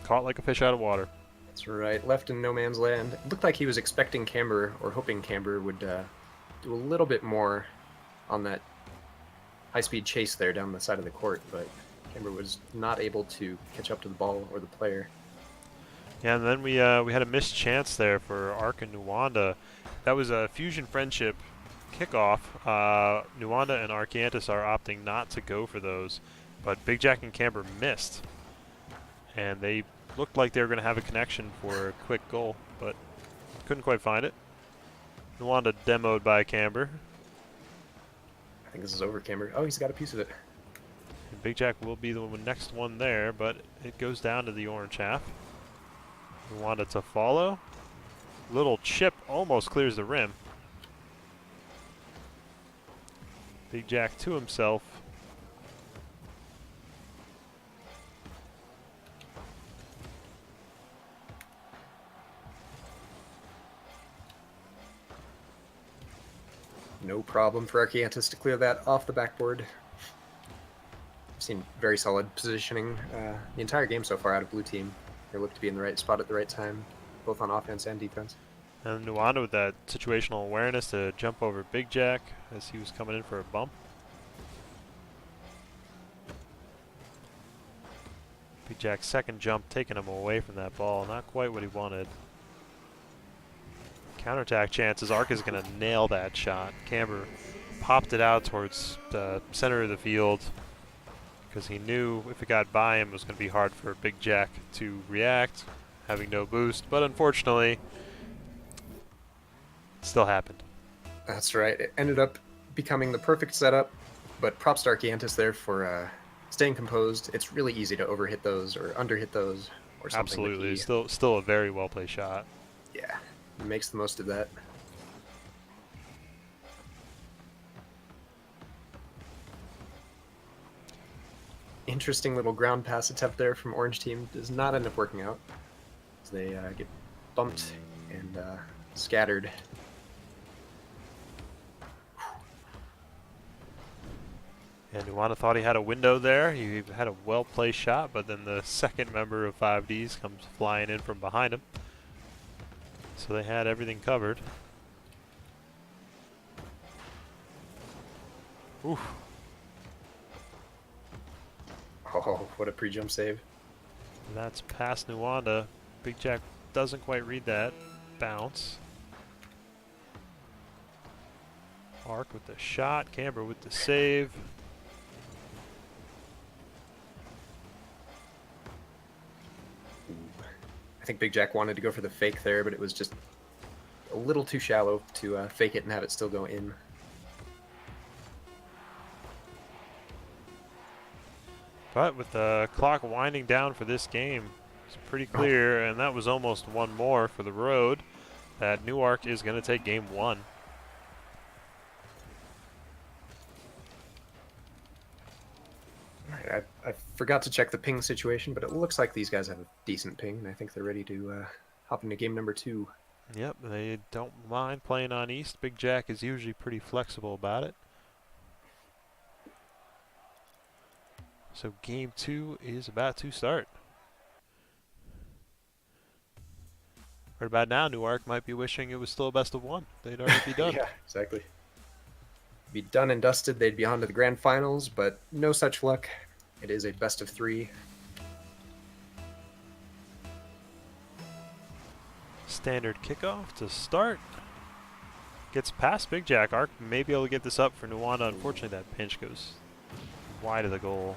caught like a fish out of water. That's right. Left in no man's land. It looked like he was expecting Camber, or hoping Camber would do a little bit more on that high-speed chase there down the side of the court, but Camber was not able to catch up to the ball or the player. Yeah, and then we had a missed chance there for Arc and Nuwanda. That was a Fusion Friendship kickoff. Nuwanda and Arcantis are opting not to go for those, but Big Jack and Camber missed. And they looked like they were going to have a connection for a quick goal, but couldn't quite find it. Nuwanda demoed by Camber. I think this is over, Camber. Oh, he's got a piece of it. And Big Jack will be the next one there, but it goes down to the orange half. Nuwanda to follow. Little chip almost clears the rim. Big Jack to himself. No problem for Arcantis to clear that off the backboard. I've seen very solid positioning the entire game so far out of blue team. They look to be in the right spot at the right time, both on offense and defense. And Nuwanda with that situational awareness to jump over Big Jack as he was coming in for a bump. Big Jack's second jump taking him away from that ball. Not quite what he wanted. Counterattack chances. Arc is going to nail that shot. Camber popped it out towards the center of the field because he knew if it got by him, it was going to be hard for Big Jack to react, having no boost. But unfortunately, it still happened. That's right. It ended up becoming the perfect setup, but props to Arcantis there for staying composed. It's really easy to overhit those or underhit those or something. Absolutely. Still a very well-played shot. Yeah, he makes the most of that. Interesting little ground pass attempt there from Orange Team. Does not end up working out. As they get bumped and scattered. And Nuwanda thought he had a window there. He had a well-placed shot, but then the second member of 5Ds comes flying in from behind him. So they had everything covered. Oof. Oh, what a pre-jump save. That's past Nuwanda. Big Jack doesn't quite read that. Bounce. Arc with the shot. Camber with the save. I think Big Jack wanted to go for the fake there, but it was just a little too shallow to fake it and have it still go in. But with the clock winding down for this game, it's pretty clear, and that was almost one more for the road, that Newark is going to take game one. Right, I forgot to check the ping situation, but it looks like these guys have a decent ping, and I think they're ready to hop into game number 2. Yep, they don't mind playing on East. Big Jack is usually pretty flexible about it. So game 2 is about to start. Right about now, Newark might be wishing it was still a best of 1. They'd already be done. Yeah, exactly. Be done and dusted, they'd be on to the grand finals, but no such luck. It is a best of 3. Standard kickoff to start. Gets past Big Jack. Arc may be able to get this up for Nuwanda. Unfortunately, that pinch goes wide of the goal.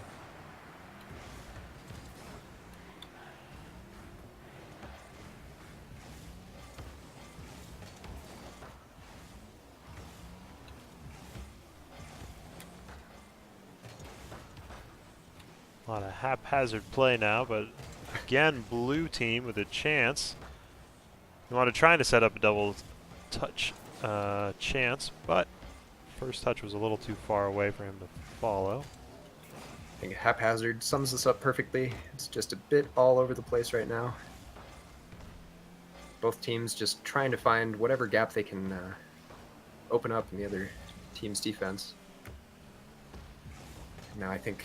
A lot of haphazard play now, but again, blue team with a chance. Nuwanda trying to set up a double touch chance, but first touch was a little too far away for him to follow. I think Haphazard sums this up perfectly. It's just a bit all over the place right now. Both teams just trying to find whatever gap they can open up in the other team's defense. Now I think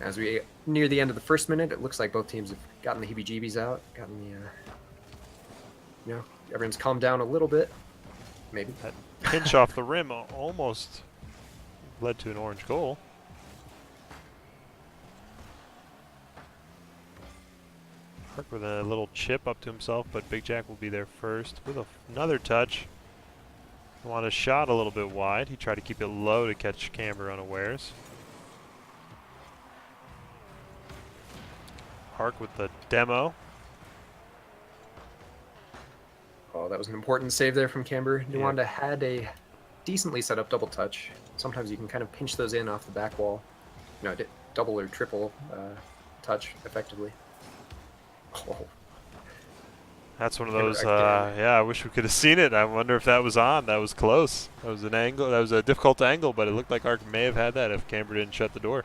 as we near the end of the first minute, it looks like both teams have gotten the heebie-jeebies out, gotten the, everyone's calmed down a little bit, maybe. That pinch off the rim almost led to an orange goal. Park with a little chip up to himself, but Big Jack will be there first with another touch. Want a shot a little bit wide. He tried to keep it low to catch Camber unawares. Park with the demo. Oh, that was an important save there from Camber. Nuwanda had a decently set up double touch. Sometimes you can kind of pinch those in off the back wall. Double or triple touch effectively. Oh. That's one of those, yeah, I wish we could have seen it. I wonder if that was on. That was close. That was an angle. That was a difficult angle, but it looked like Arc may have had that if Camber didn't shut the door.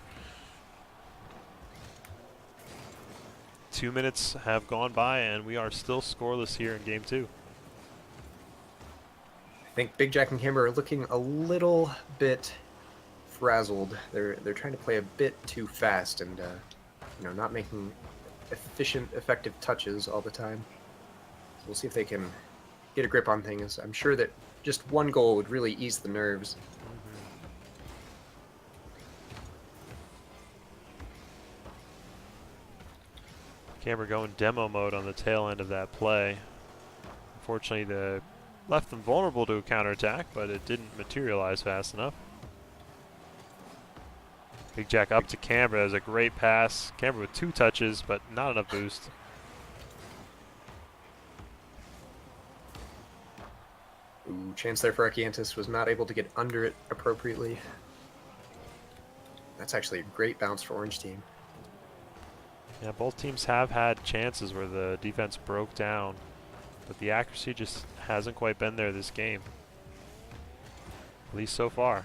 2 minutes have gone by, and we are still scoreless here in game 2. I think Big Jack and Camber are looking a little bit frazzled. They're trying to play a bit too fast and not making efficient, effective touches all the time. So we'll see if they can get a grip on things. I'm sure that just one goal would really ease the nerves. Camber going demo mode on the tail end of that play. Unfortunately, the left them vulnerable to a counterattack, but it didn't materialize fast enough. Big Jack up to Camber. That was a great pass. Camber with 2 touches, but not enough boost. Ooh, chance there for Archiantis, was not able to get under it appropriately. That's actually a great bounce for Orange Team. Yeah, both teams have had chances where the defense broke down, but the accuracy just hasn't quite been there this game. At least so far.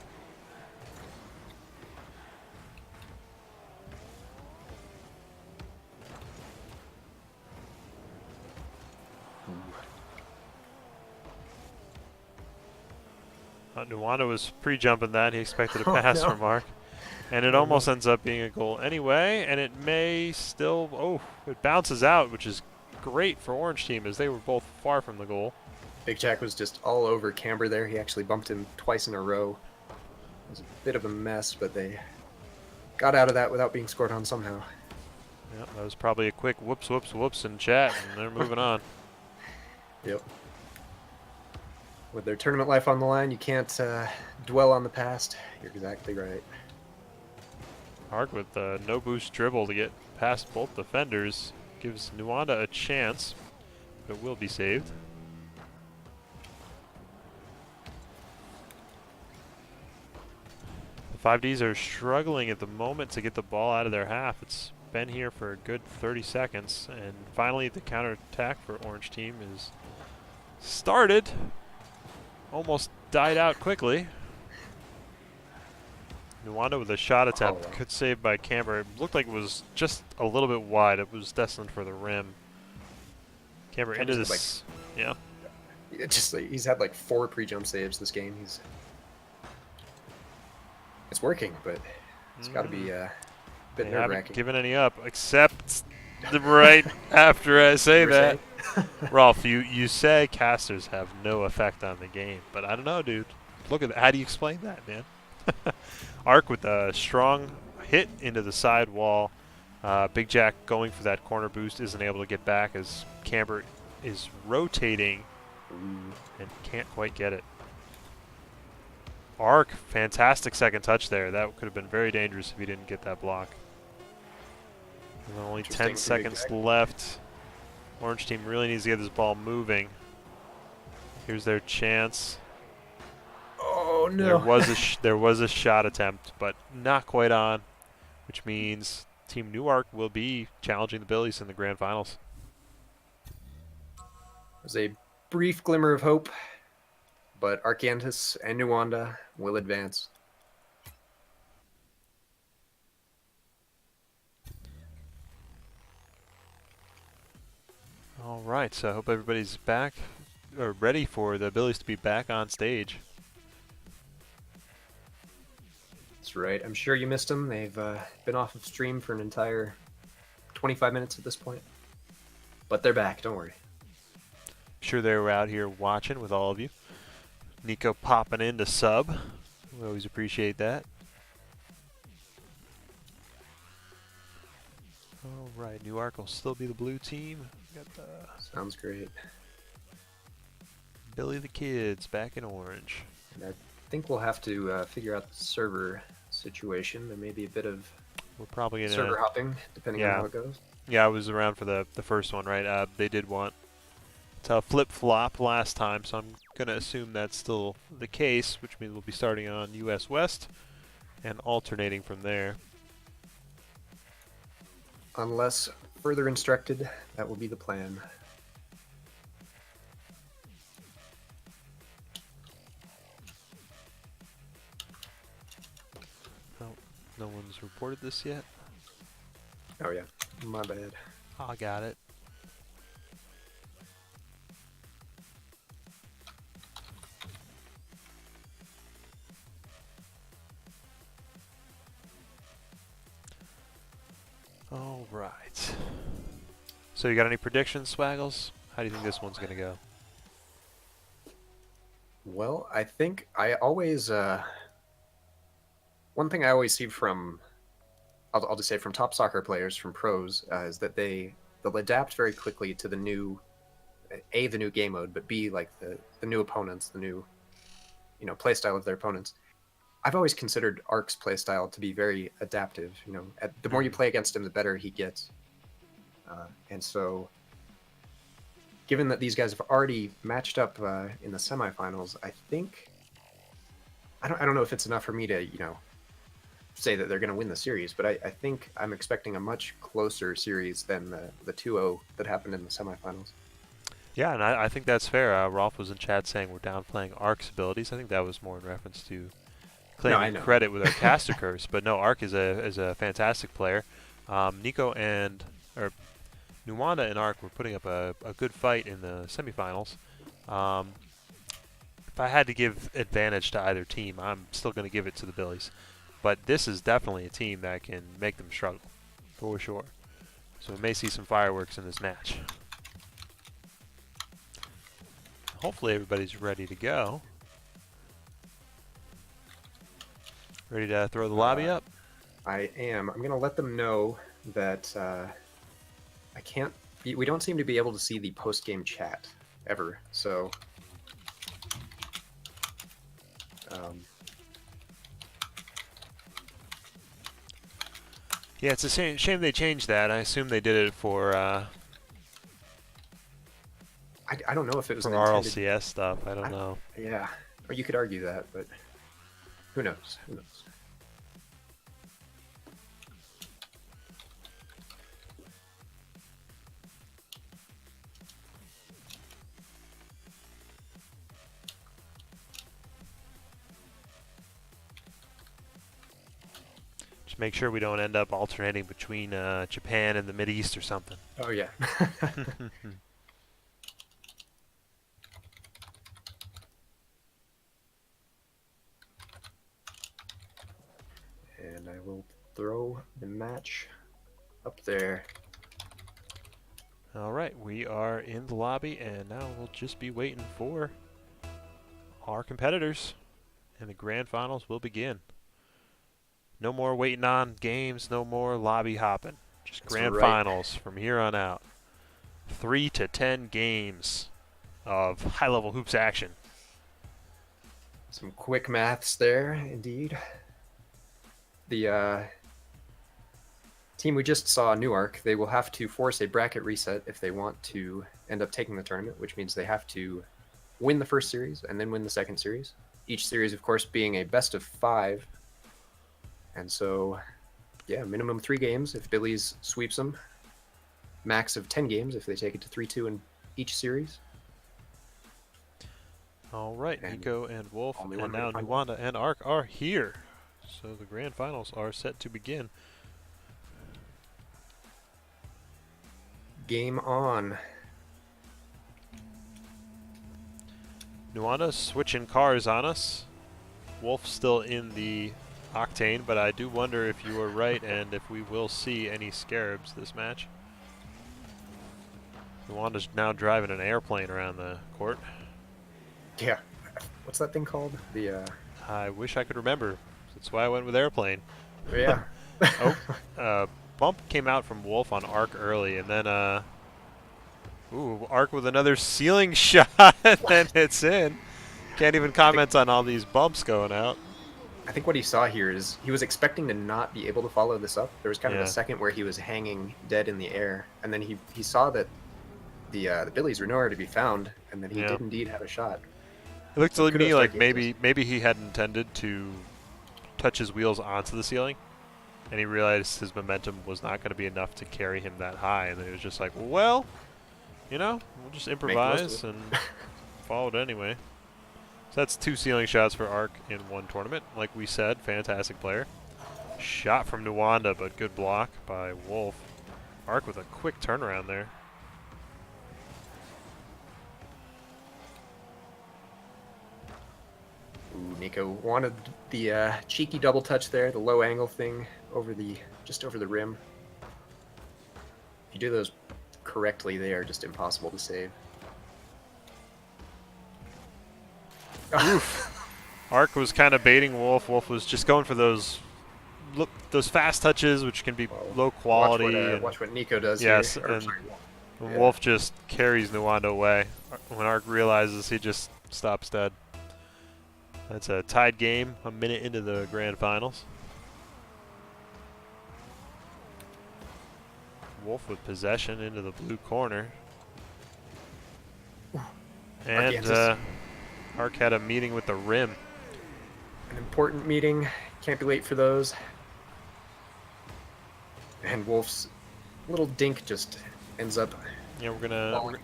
Nuwanda was pre-jumping that. He expected a pass from Mark. And it almost ends up being a goal anyway, and it may still, it bounces out, which is great for Orange Team as they were both far from the goal. Big Jack was just all over Camber there. He actually bumped him twice in a row. It was a bit of a mess, but they got out of that without being scored on somehow. Yep, that was probably a quick whoops, whoops, whoops in chat, and they're moving on. Yep. With their tournament life on the line, you can't dwell on the past. You're exactly right. Arc with the no boost dribble to get past both defenders gives Nuwanda a chance, but it will be saved. The 5Ds are struggling at the moment to get the ball out of their half. It's been here for a good 30 seconds, and finally the counterattack for Orange Team is started. Almost died out quickly. Nuwanda with a shot attempt, good save by Camber. It looked like it was just a little bit wide. It was destined for the rim. Camber into Camber's had, this. Yeah. he's had like 4 pre-jump saves this game. It's working, but it's got to be a bit They nerve-wracking. haven't given any up, except right after I say that. Rolf, you say casters have no effect on the game, but I don't know, dude. Look at that. How do you explain that, man? Arc with a strong hit into the side wall. Big Jack going for that corner boost isn't able to get back as Camber is rotating and can't quite get it. Arc, fantastic second touch there. That could have been very dangerous if he didn't get that block. And only 10 seconds left. Orange team really needs to get this ball moving. Here's their chance. Oh no! There was a shot attempt, but not quite on, which means Team Newark will be challenging the Billies in the grand finals. There's a brief glimmer of hope, but Arcantus and Nuwanda will advance. All right, so I hope everybody's back or ready for the Billies to be back on stage. That's right. I'm sure you missed them. They've been off of stream for an entire 25 minutes at this point. But they're back, don't worry. Sure they were out here watching with all of you. Nico popping in to sub. We always appreciate that. All right, Newark will still be the blue team. Got the Sounds great. Billy the Kids back in orange. And I think we'll have to figure out the server situation. There may be a bit of We're probably gonna server hopping, depending on how it goes. Yeah, I was around for the first one, right? They did want to flip-flop last time, so I'm going to assume that's still the case, which means we'll be starting on US West and alternating from there. Unless further instructed, that will be the plan. Oh, no one's reported this yet. Oh yeah, my bad. I got it. All right. So you got any predictions, Swaggles? How do you think this one's going to go? Well, I think I always one thing I always see from I'll just say from top soccer players, from pros, is that they'll adapt very quickly to the new the new game mode, but B, like the new opponents, the new play style of their opponents. I've always considered Ark's playstyle to be very adaptive. The more you play against him, the better he gets. And so, given that these guys have already matched up in the semifinals, I think I don't know if it's enough for me to say that they're going to win the series, but I think I'm expecting a much closer series than the 2-0 that happened in the semifinals. Yeah, and I think that's fair. Rolf was in chat saying we're downplaying Ark's abilities. I think that was more in reference to claiming credit with our caster curse, but no, Arc is a fantastic player. Nico and Nuwanda and Arc were putting up a good fight in the semifinals. If I had to give advantage to either team, I'm still going to give it to the Billies. But this is definitely a team that can make them struggle, for sure. So we may see some fireworks in this match. Hopefully everybody's ready to go. Ready to throw the lobby up? I am. I'm going to let them know that I can't... We don't seem to be able to see the post-game chat, ever, so... Yeah, it's a shame they changed that. I assume they did it for... I don't know if it was for RLCS stuff. I don't know. Yeah, or you could argue that, but who knows? Who knows? Just make sure we don't end up alternating between Japan and the Mideast or something. Oh yeah. throw the match up there. All right, we are in the lobby, and now we'll just be waiting for our competitors, and the grand finals will begin. No more waiting on games, no more lobby hopping. Just That's grand right. finals from here on out. 3 to 10 games of high-level hoops action. Some quick maths there, indeed. The team we just saw, Newark, they will have to force a bracket reset if they want to end up taking the tournament, which means they have to win the first series and then win the second series. Each series, of course, being a best of 5. And so, yeah, minimum 3 games if Billy's sweeps them. Max of 10 games if they take it to 3-2 in each series. All right, And Nico and Wolf, only and one way now to find Nuwanda and Ark are here. So the grand finals are set to begin. Game on. Nuwanda switching cars on us. Wolf still in the Octane, but I do wonder if you were right and if we will see any Scarabs this match. Nuwanda's now driving an airplane around the court. Yeah. What's that thing called? The, I wish I could remember. That's why I went with airplane. yeah. Bump came out from Wolf on Ark early, and then, ooh, Ark with another ceiling shot, and then it's in. Can't even comment on all these bumps going out. I think what he saw here is he was expecting to not be able to follow this up. There was kind of Yeah. a second where he was hanging dead in the air, and then he saw that the Billies were nowhere to be found, and then he Yeah. did indeed have a shot. It looked to Kudos me to like our maybe he had intended to touch his wheels onto the ceiling, and he realized his momentum was not going to be enough to carry him that high, and then he was just like, well, you know, we'll just the most improvise of and follow it anyway. So that's 2 ceiling shots for Ark in one tournament. Like we said, fantastic player. Shot from Nuwanda, but good block by Wolf. Ark with a quick turnaround there. Ooh, Nico wanted the cheeky double touch there, the low angle thing just over the rim. If you do those correctly, they are just impossible to save. Ark was kind of baiting Wolf. Wolf was just going for those fast touches, which can be low quality. Watch what Nico does yes, here. Or, and sorry, when yeah. Wolf just carries Nuwanda away. When Ark realizes, he just stops dead. That's a tied game, a minute into the grand finals. Wolf with possession into the blue corner. And Arkansas. Ark had a meeting with the rim. An important meeting. Can't be late for those. And Wolf's little dink just ends up. Yeah, we're gonna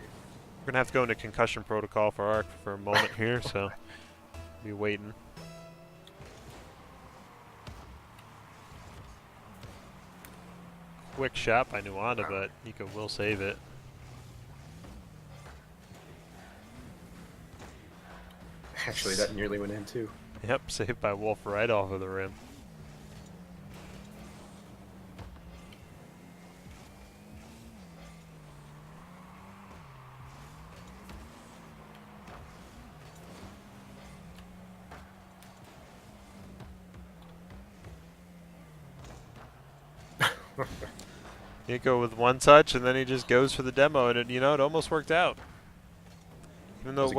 have to go into concussion protocol for Ark for a moment here, so be waiting. Quick shot by Nuwanda, but Nico will save it. Actually, that nearly went in too. Yep, saved by Wolf right off of the rim. Nico with one touch, and then he just goes for the demo, and it almost worked out. Even though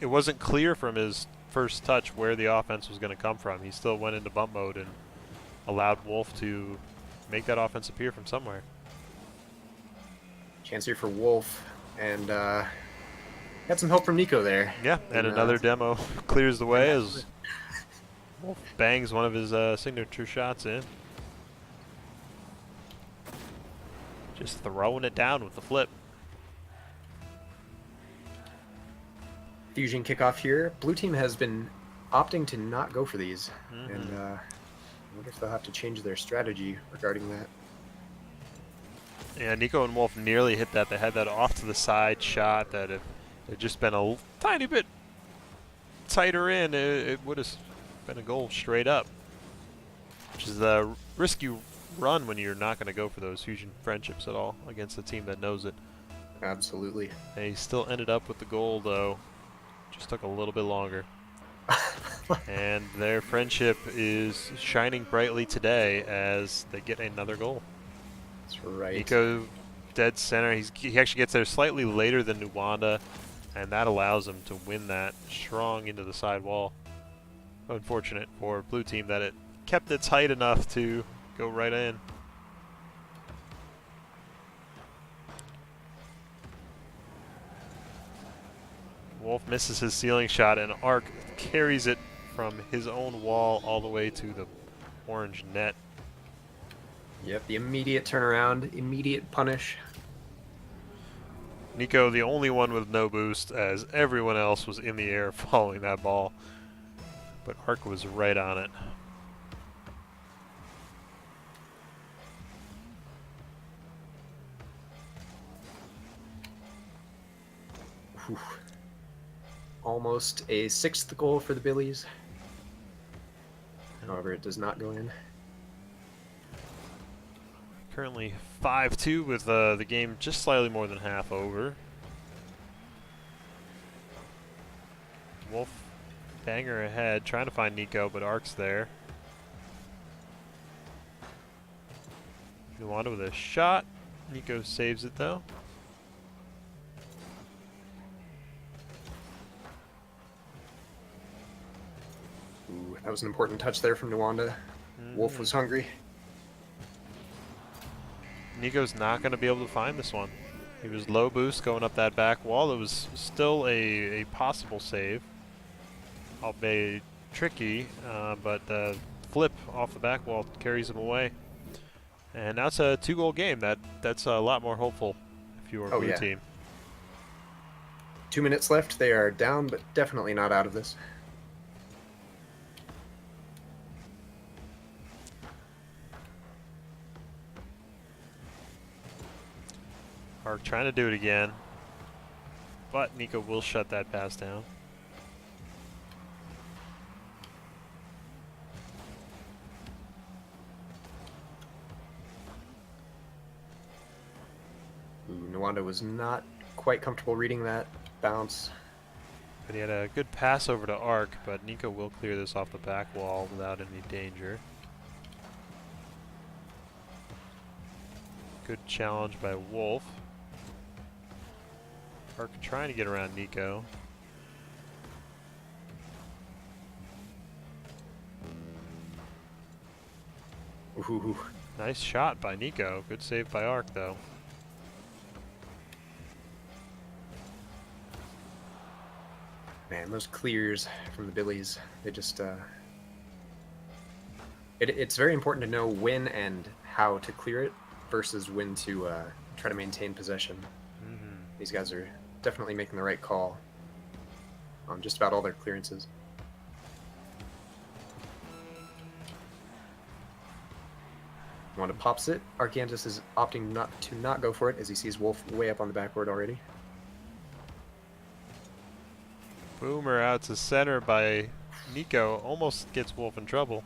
it wasn't clear from his first touch where the offense was going to come from, he still went into bump mode and allowed Wolf to make that offense appear from somewhere. Chance here for Wolf, and had some help from Nico there. Yeah, and another demo clears the way as Wolf bangs one of his signature shots in. Just throwing it down with the flip. Fusion kickoff here. Blue team has been opting to not go for these, and I wonder if they'll have to change their strategy regarding that. Yeah, Nico and Wolf nearly hit that. They had that off to the side shot that if it had just been a tiny bit tighter in, it would have been a goal straight up. which is a risky run when you're not going to go for those fusion friendships at all against a team that knows it. Absolutely. And he still ended up with the goal, though. Just took a little bit longer. And their friendship is shining brightly today as they get another goal. That's right. Nico dead center. He actually gets there slightly later than Nwanda, and that allows him to win that strong into the side wall. Unfortunate for blue team that it kept it tight enough to go right in. Wolf misses his ceiling shot, and Arc carries it from his own wall all the way to the orange net. Yep, the immediate turnaround, immediate punish. Nico, the only one with no boost, as everyone else was in the air following that ball. But Arc was right on it. Whew. Almost a 6th goal for the Billies. However, it does not go in. Currently 5-2 with the game just slightly more than half over. Wolf banger ahead, trying to find Nico, but Arc's there. Nwanda with a shot. Nico saves it though. Ooh, that was an important touch there from Nwanda. Wolf was hungry. Nico's not going to be able to find this one. He was low boost going up that back wall. It was still a possible save, albeit tricky, but the flip off the back wall carries him away. And now it's a 2-goal game. That's a lot more hopeful if you were a blue team. 2 minutes left. They are down, but definitely not out of this. Arc trying to do it again, but Nico will shut that pass down. Ooh, Nwanda was not quite comfortable reading that bounce. But he had a good pass over to Arc, but Nico will clear this off the back wall without any danger. Good challenge by Wolf. Arc trying to get around Nico. Ooh. Nice shot by Nico. Good save by Arc, though. Man, those clears from the Billies, they just... It's very important to know when and how to clear it versus when to try to maintain possession. These guys are definitely making the right call on just about all their clearances. Wanda pops it. Arcantus is opting not to go for it as he sees Wolf way up on the backboard already. Boomer out to center by Nico. Almost gets Wolf in trouble.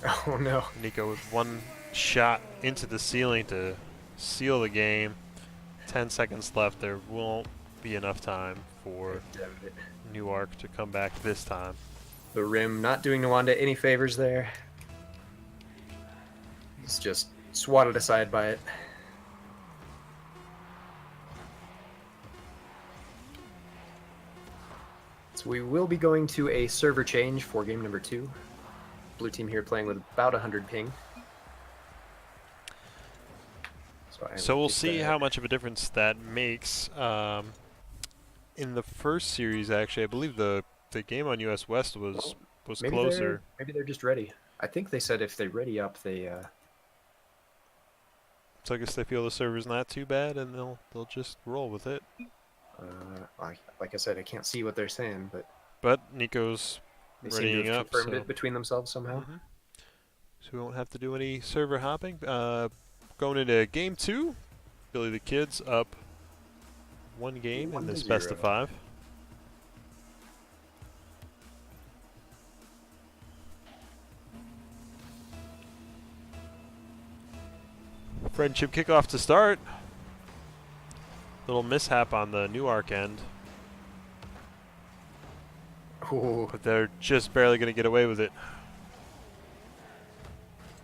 Oh no. Nico with one shot into the ceiling to seal the game. 10 seconds left. There won't be enough time for New Arc to come back this time. The rim not doing Nwanda any favors there. He's just swatted aside by it. So we will be going to a server change for game number 2. Blue team here playing with about 100 ping. So we'll see how much of a difference that makes. In the first series, actually, I believe the game on US West was closer. Maybe they're just ready. I think they said if they ready up, they. So I guess they feel the server's not too bad, and they'll just roll with it. Like I said, I can't see what they're saying, but Nico's they seem readying to have up. Confirmed it between themselves somehow. So we won't have to do any server hopping. Going into game 2, Billy the Kid's up 1 game in this best of 5. friendship kickoff to start. Little mishap on the new arc end. Ooh, But they're just barely going to get away with it.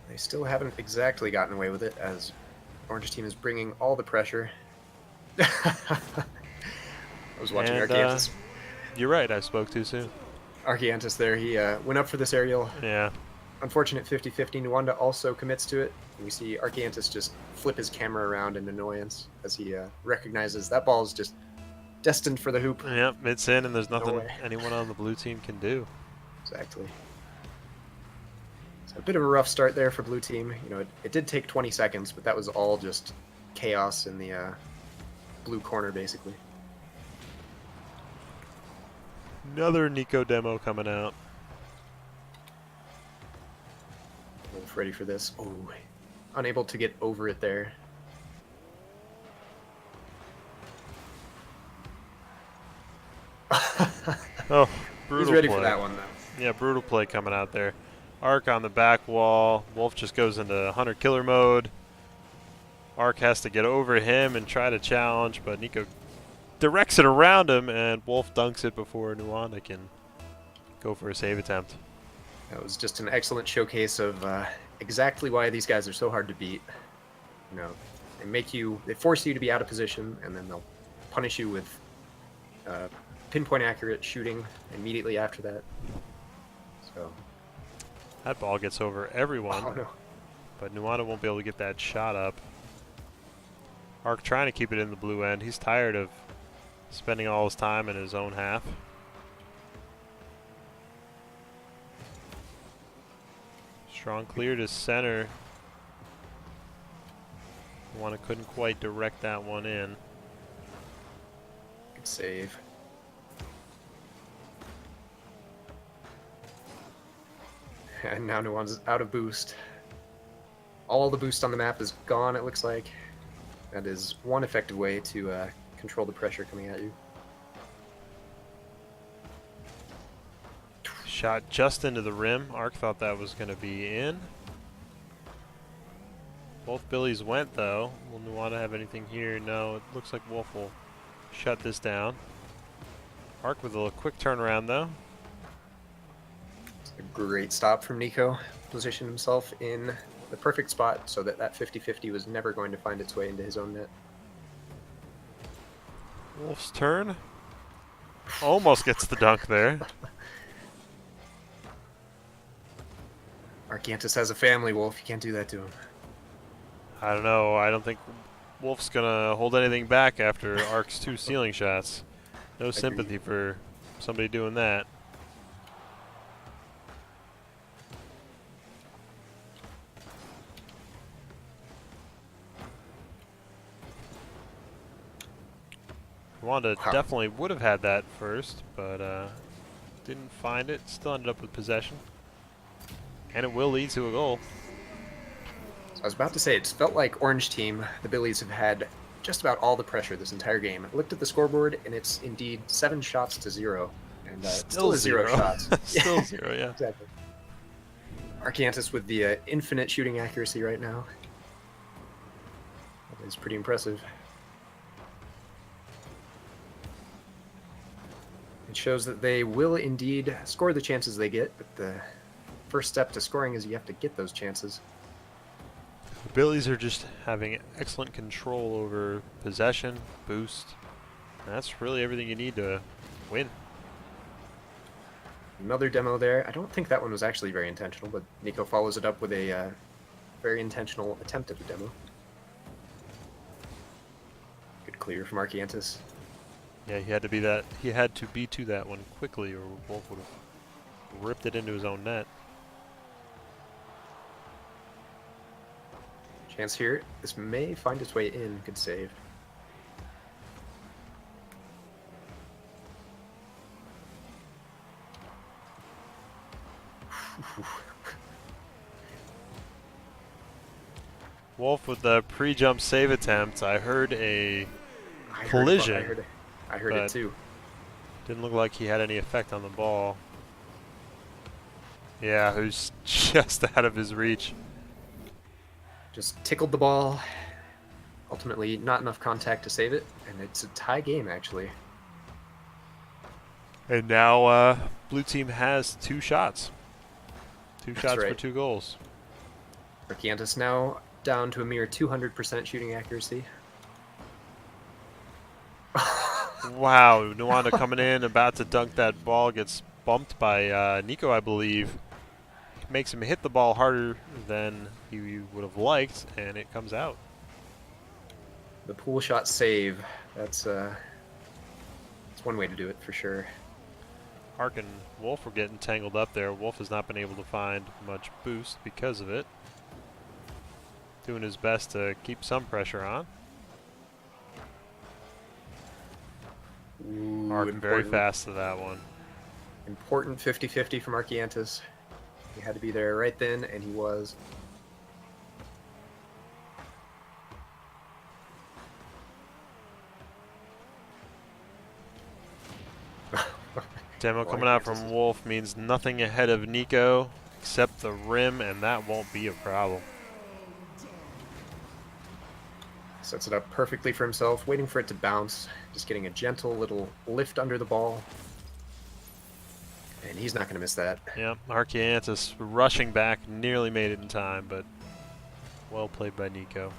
they still haven't exactly gotten away with it, as Orange team is bringing all the pressure. I was watching And, Arcantus. You're right, I spoke too soon. Arcantus there, he went up for this aerial. Yeah. Unfortunate 50-50. Nwanda also commits to it. And we see Arcantus just flip his camera around in annoyance as he recognizes that ball is just destined for the hoop. Yep, it's in, and there's nothing way. anyone on the blue team can do. Exactly. So a bit of a rough start there for blue team. You know, it did take 20 seconds, but that was all just chaos in the blue corner, basically. Another Nico demo coming out. Wolf ready for this. Oh, unable to get over it there. Oh, brutal He's ready play. for that one, though. Yeah, brutal play coming out there. Arc on the back wall. Wolf just goes into hunter killer mode. Arc has to get over him and try to challenge, but Nico directs it around him, and Wolf dunks it before Nwanda can go for a save attempt. That was just an excellent showcase of exactly why these guys are so hard to beat. You know, they force you to be out of position, and then they'll punish you with pinpoint accurate shooting immediately after that. So, That ball gets over everyone, oh no. but Nwanda won't be able to get that shot up. Arc trying to keep it in the blue end. He's tired of spending all his time in his own half. Strong clear to center. Nwanda couldn't quite direct that one in. Good save. And now Nwanda's out of boost. All the boost on the map is gone, it looks like. That is one effective way to control the pressure coming at you. Shot just into the rim. Arc thought that was going to be in. Both Billies went, though. Will Nwanda have anything here? No, it looks like Wolf will shut this down. Arc with a little quick turnaround, though. It's a great stop from Nico. Positioned himself in the perfect spot so that 50-50 was never going to find its way into his own net. Wolf's turn. Almost gets the dunk there. Arcantus has a family, Wolf. You can't do that to him. I don't know. I don't think Wolf's going to hold anything back after Arc's 2 ceiling shots. No sympathy for somebody doing that. Nwanda definitely would have had that first, but didn't find it. Still ended up with possession. And it will lead to a goal. So I was about to say, it's felt like Orange Team, the Billies, have had just about all the pressure this entire game. I looked at the scoreboard, and it's indeed 7 shots to 0. And still is 0 shots. Still 0, yeah. Exactly. Arcantus with the infinite shooting accuracy right now. That is pretty impressive. It shows that they will indeed score the chances they get, but the first step to scoring is you have to get those chances. The Billies are just having excellent control over possession, boost. And that's really everything you need to win. Another demo there. I don't think that one was actually very intentional, but Nico follows it up with a very intentional attempt at a demo. Good clear from Arcantus. Yeah, he had to be that. He had to be to that one quickly, or Wolf would have ripped it into his own net. Chance here. This may find its way in. Good save. Wolf with the pre-jump save attempt. I heard a collision. I heard it too. Didn't look like he had any effect on the ball. Yeah, it was just out of his reach. Just tickled the ball. Ultimately, not enough contact to save it, and it's a tie game, actually. And now blue team has 2 shots. Two That's shots for right. 2 goals. Arcantis now down to a mere 200% shooting accuracy. Wow, Nwanda coming in, about to dunk that ball, gets bumped by Nico, I believe. Makes him hit the ball harder than he would have liked, and it comes out. The pool shot save. That's one way to do it for sure. Ark and Wolf were getting tangled up there. Wolf has not been able to find much boost because of it. Doing his best to keep some pressure on. Ooh, Ark very fast to that one. Important 50-50 from Arcantis. He had to be there right then, and he was. Demo coming out from Wolf means nothing ahead of Nico except the rim, and that won't be a problem. Sets it up perfectly for himself, waiting for it to bounce, just getting a gentle little lift under the ball. And he's not going to miss that. Yeah, Arcantis rushing back, nearly made it in time, but well played by Nico.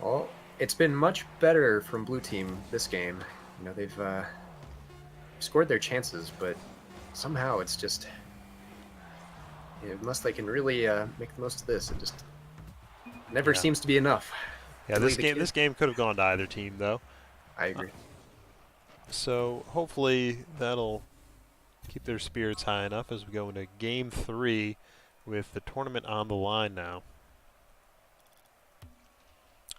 Well, it's been much better from blue team this game. You know, they've scored their chances, but somehow it's just, you know, unless they can really make the most of this, it just never seems to be enough. Yeah, this game could have gone to either team, though. I agree. So hopefully that'll keep their spirits high enough as we go into Game 3 with the tournament on the line now.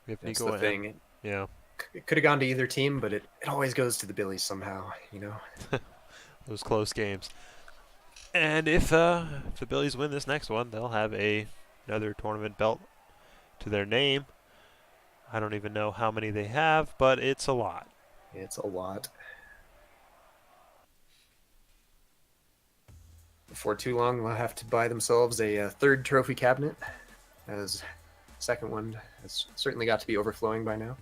We have That's Nico the thing. Yeah. It could have gone to either team, but it always goes to the Billies somehow, you know? Those close games. And if the Billies win this next one, they'll have another tournament belt to their name. I don't even know how many they have, but it's a lot. It's a lot. Before too long, they'll have to buy themselves a third trophy cabinet, as second one has certainly got to be overflowing by now.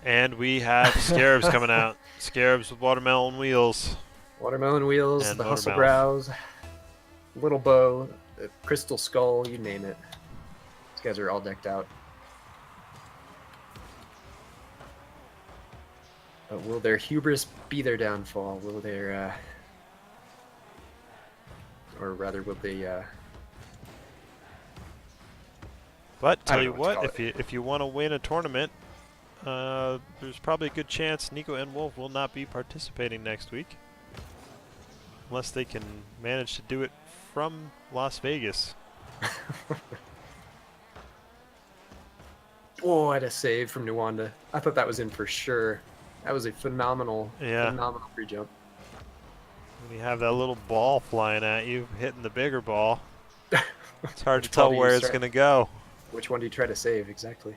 And we have Scarabs coming out. Scarabs with watermelon wheels. Watermelon wheels, And the hustle Motormouth. brows, little bow, the crystal skull, you name it. These guys are all decked out. But will their hubris be their downfall? Will their, or rather, will they? But tell don't you know what to what, call if you want to win a tournament, there's probably a good chance Nico and Wolf will not be participating next week, unless they can manage to do it from Las Vegas. Oh, what a save from Nwanda. I thought that was in for sure. That was a phenomenal free jump. When you have that little ball flying at you, hitting the bigger ball, it's hard to ball tell do you where it's start? going to go. Which one do you try to save exactly?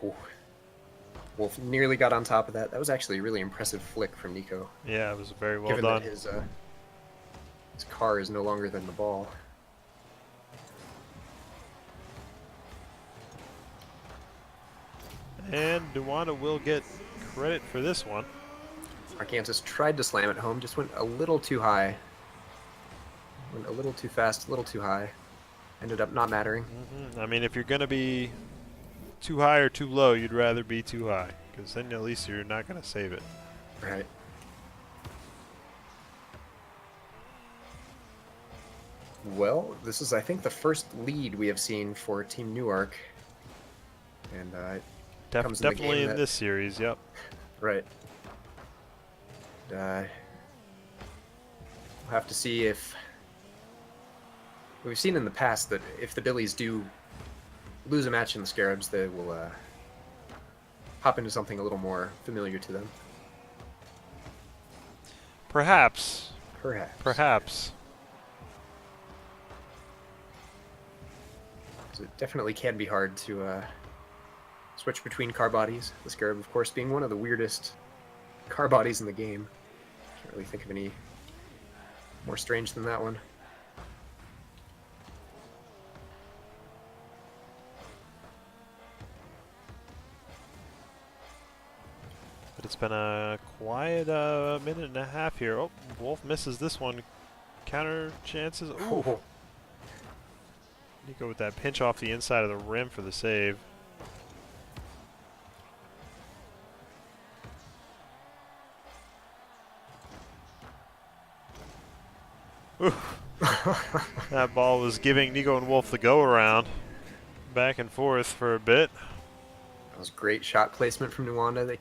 Ooh. Wolf nearly got on top of that. That was actually a really impressive flick from Nico. Yeah, it was very well Given done. that his car is no longer than the ball. And Nwanda will get credit for this one. Arcantis tried to slam it home, just went a little too high. Went a little too fast, a little too high. Ended up not mattering. I mean, if you're going to be too high or too low, you'd rather be too high, because then at least you're not going to save it. Right. Well, this is, I think, the first lead we have seen for Team Newark. And comes in the Definitely game in that- this series, yep. right. We'll have to see if... We've seen in the past that if the Billies do lose a match in the Scarabs, they will hop into something a little more familiar to them. Perhaps. Perhaps. Perhaps. 'Cause it definitely can be hard to switch between car bodies. The Scarab, of course, being one of the weirdest car bodies in the game. Can't really think of any more strange than that one. But it's been a quiet minute and a half here. Oh, Wolf misses this one. Counter chances. Ooh. Oh, Nico with that pinch off the inside of the rim for the save. That ball was giving Nico and Wolf the go around. Back and forth for a bit. that was great shot placement from Nuwanda.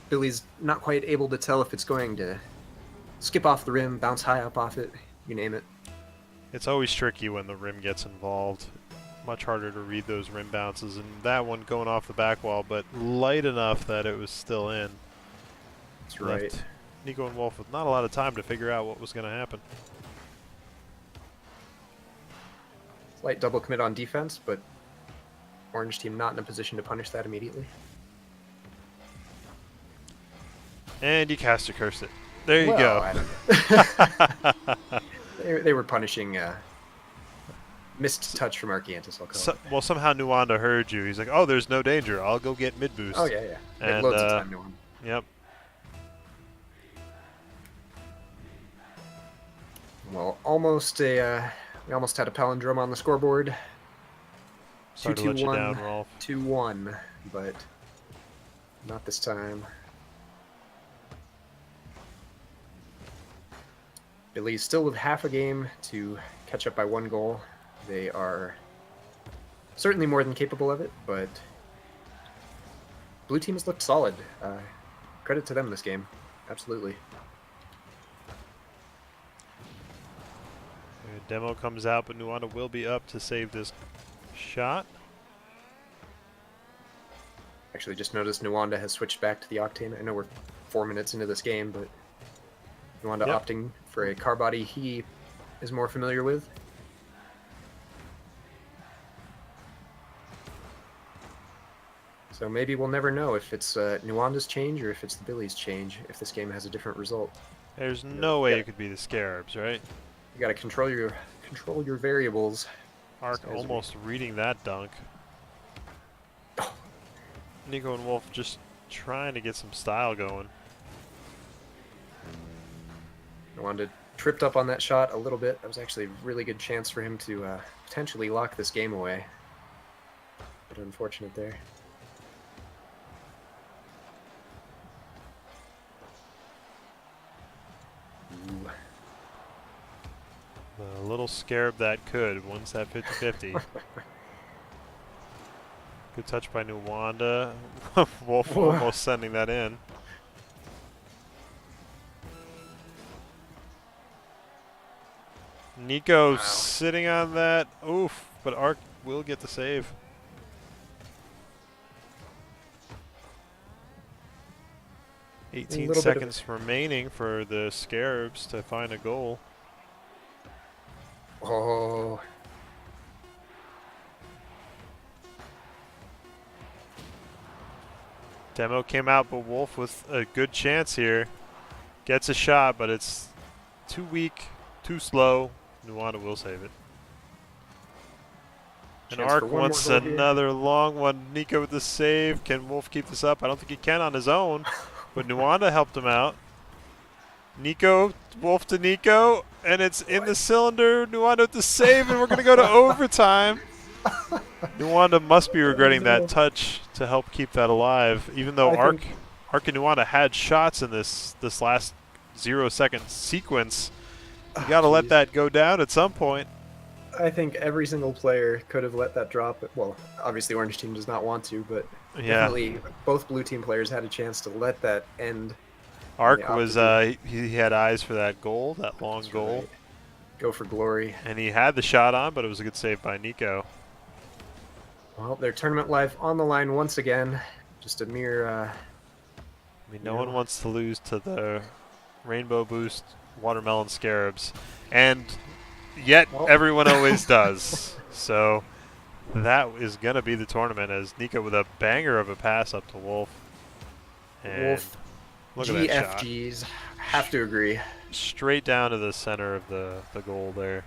Billy's not quite able to tell if it's going to skip off the rim, bounce high up off it, you name it. It's always tricky when the rim gets involved. Much harder to read those rim bounces, and that one going off the back wall, but light enough that it was still in. That's right. Left Nico and Wolf with not a lot of time to figure out what was going to happen. Slight double commit on defense, but Orange team not in a position to punish that immediately. And you cast a curse it. There you Well, go. I don't know. they were punishing missed touch from Archeantus, I'll call it. Well, somehow Nuwanda heard you. He's like, oh, there's no danger. I'll go get mid boost. Oh, yeah, yeah. They have And, loads of time to him. Yep. Well, we almost had a palindrome on the scoreboard. Sorry to let you 2-2-1, down, Rolf. 2-1, but not this time. Billy's still with half a game to catch up by 1 goal. They are certainly more than capable of it, but blue team has looked solid. Credit to them this game. Absolutely. Demo comes out, but Nuwanda will be up to save this shot. Actually, just noticed Nuwanda has switched back to the Octane. I know we're 4 minutes into this game, but Nuwanda opting for a car body he is more familiar with. So maybe we'll never know if it's Nuwanda's change or if it's the Billy's change, if this game has a different result. There's no way it could be the Scarabs, right? You gotta control your variables. Arc These guys are- almost reading that dunk. Nico and Wolf just trying to get some style going. Nuwanda tripped up on that shot a little bit. That was actually a really good chance for him to potentially lock this game away. But unfortunate there. Ooh. The little Scarab that could, once that 50-50. Good touch by Nuwanda. Wolf almost sending that in. Nico sitting on that. Oof, but Arc will get the save. A 18 little bit of- seconds remaining for the Scarabs to find a goal. Oh. Demo came out, but Wolf with a good chance here. Gets a shot, but it's too weak, too slow. Nuwanda will save it. And Chance for Arc one more wants goal here. another long one. Nico with the save. Can Wolf keep this up? I don't think he can on his own, but Nuwanda helped him out. Nico, Wolf to Nico, and it's in the cylinder. Nuwanda with the save, and we're going to go to overtime. Nuwanda must be regretting that touch to help keep that alive, even though Arc and Nuwanda had shots in this last 0-second sequence. You got to let that go down at some point. I think every single player could have let that drop. Well, obviously Orange team does not want to, but Yeah. definitely both blue team players had a chance to let that end. Arc They was opted he had eyes for that goal, that long That's goal, right. Go for glory. and he had the shot on, but it was a good save by Nico. Well, their tournament life on the line once again. Just a mere. I mean, no one wants to lose to the Rainbow Boost Watermelon Scarabs, and yet Well. everyone always does. So that is going to be the tournament as Nico with a banger of a pass up to Wolf. And Wolf, look at that shot. GFGs. Have to agree. Straight down to the center of the goal there.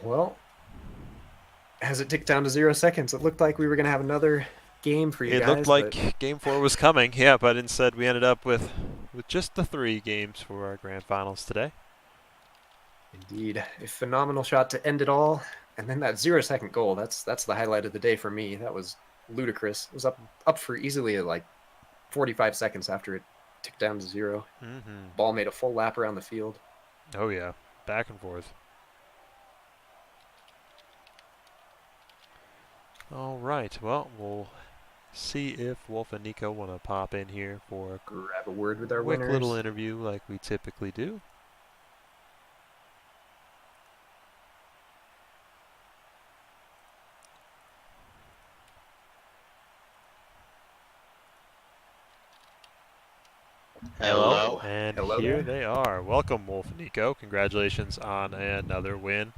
Well, as it ticked down to 0 seconds, it looked like we were going to have another game for you It guys. looked like Game 4 was coming, yeah, but instead we ended up with just the 3 games for our grand finals today. Indeed, a phenomenal shot to end it all, and then that 0-second goal. That's the highlight of the day for me. That was ludicrous. It was up for easily like 45 seconds after it ticked down to 0. Ball made a full lap around the field. Oh yeah, back and forth. All right, well, we'll see if Wolf and Nico want to pop in here for a Grab a word with our quick winners. little interview like we typically do. Hello. And Hello here there. they are. Welcome, Wolf and Nico. Congratulations on another win.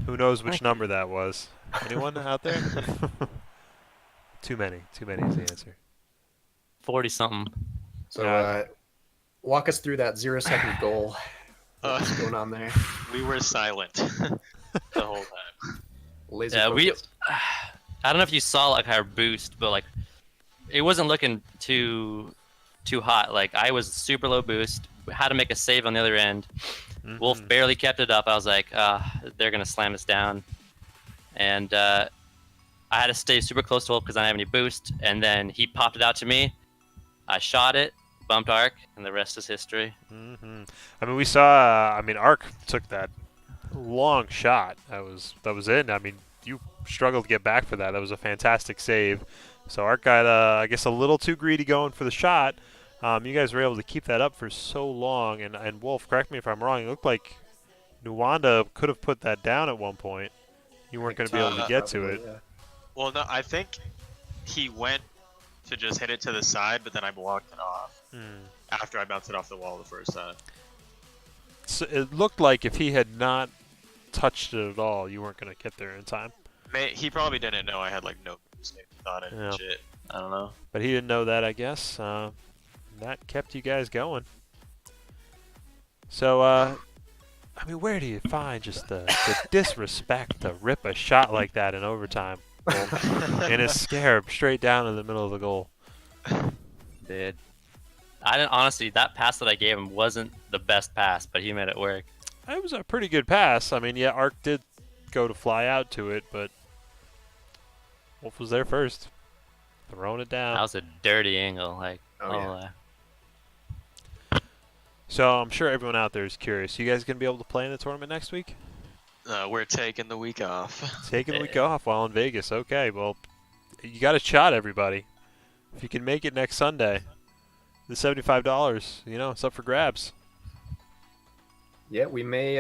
Who knows which number that was? Anyone out there? Too many. Too many is the answer. 40-something. So, walk us through that 0-second goal. What's going on there? We were silent the whole time. Laser Yeah, focused. I don't know if you saw like our boost, but like it wasn't looking too hot. Like I was super low boost, had to make a save on the other end. Wolf barely kept it up. I was like, they're gonna slam us down, and I had to stay super close to Wolf because I didn't have any boost. And then he popped it out to me. I shot it, bumped Arc, and the rest is history. I mean, we saw. I mean, Arc took that long shot. That was it. I mean, you struggled to get back for that. That was a fantastic save. So Arc got, I guess, a little too greedy going for the shot. You guys were able to keep that up for so long. And Wolf, correct me if I'm wrong. It looked like Nuwanda could have put that down at one point. You weren't going to be able to get to it. Yeah. Well, no, I think he went to just hit it to the side, but then I blocked it off after I bounced it off the wall the first time. So it looked like if he had not touched it at all, you weren't going to get there in time. He probably didn't know I had like no mistake on it and shit. I don't know. But he didn't know that, I guess. That kept you guys going. So, I mean, where do you find just the disrespect to rip a shot like that in overtime? And a scarab straight down in the middle of the goal. Dude, I didn't honestly. That pass that I gave him wasn't the best pass, but he made it work. It was a pretty good pass. I mean, yeah, Arc did go to fly out to it, but Wolf was there first, throwing it down. That was a dirty angle. Like, So I'm sure everyone out there is curious. You guys gonna be able to play in the tournament next week? We're taking the week off. Taking the week off while in Vegas. Okay, well, you got a shot, everybody. If you can make it next Sunday, the $75, you know, it's up for grabs. Yeah, we may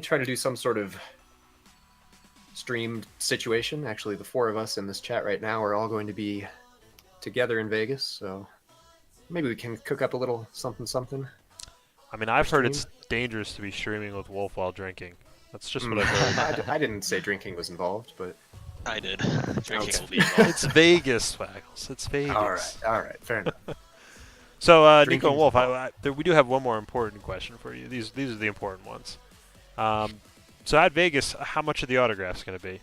try to do some sort of streamed situation. Actually, the 4 of us in this chat right now are all going to be together in Vegas, so maybe we can cook up a little something. I mean, I've heard it's dangerous to be streaming with Wolf while drinking. That's just what I've heard. I didn't say drinking was involved, but I did. Drinking will be involved. It's Vegas, Swaggles. It's Vegas. All right, fair enough. So, Nico and Wolf, we do have one more important question for you. These are the important ones. So at Vegas, how much are the autographs going to be?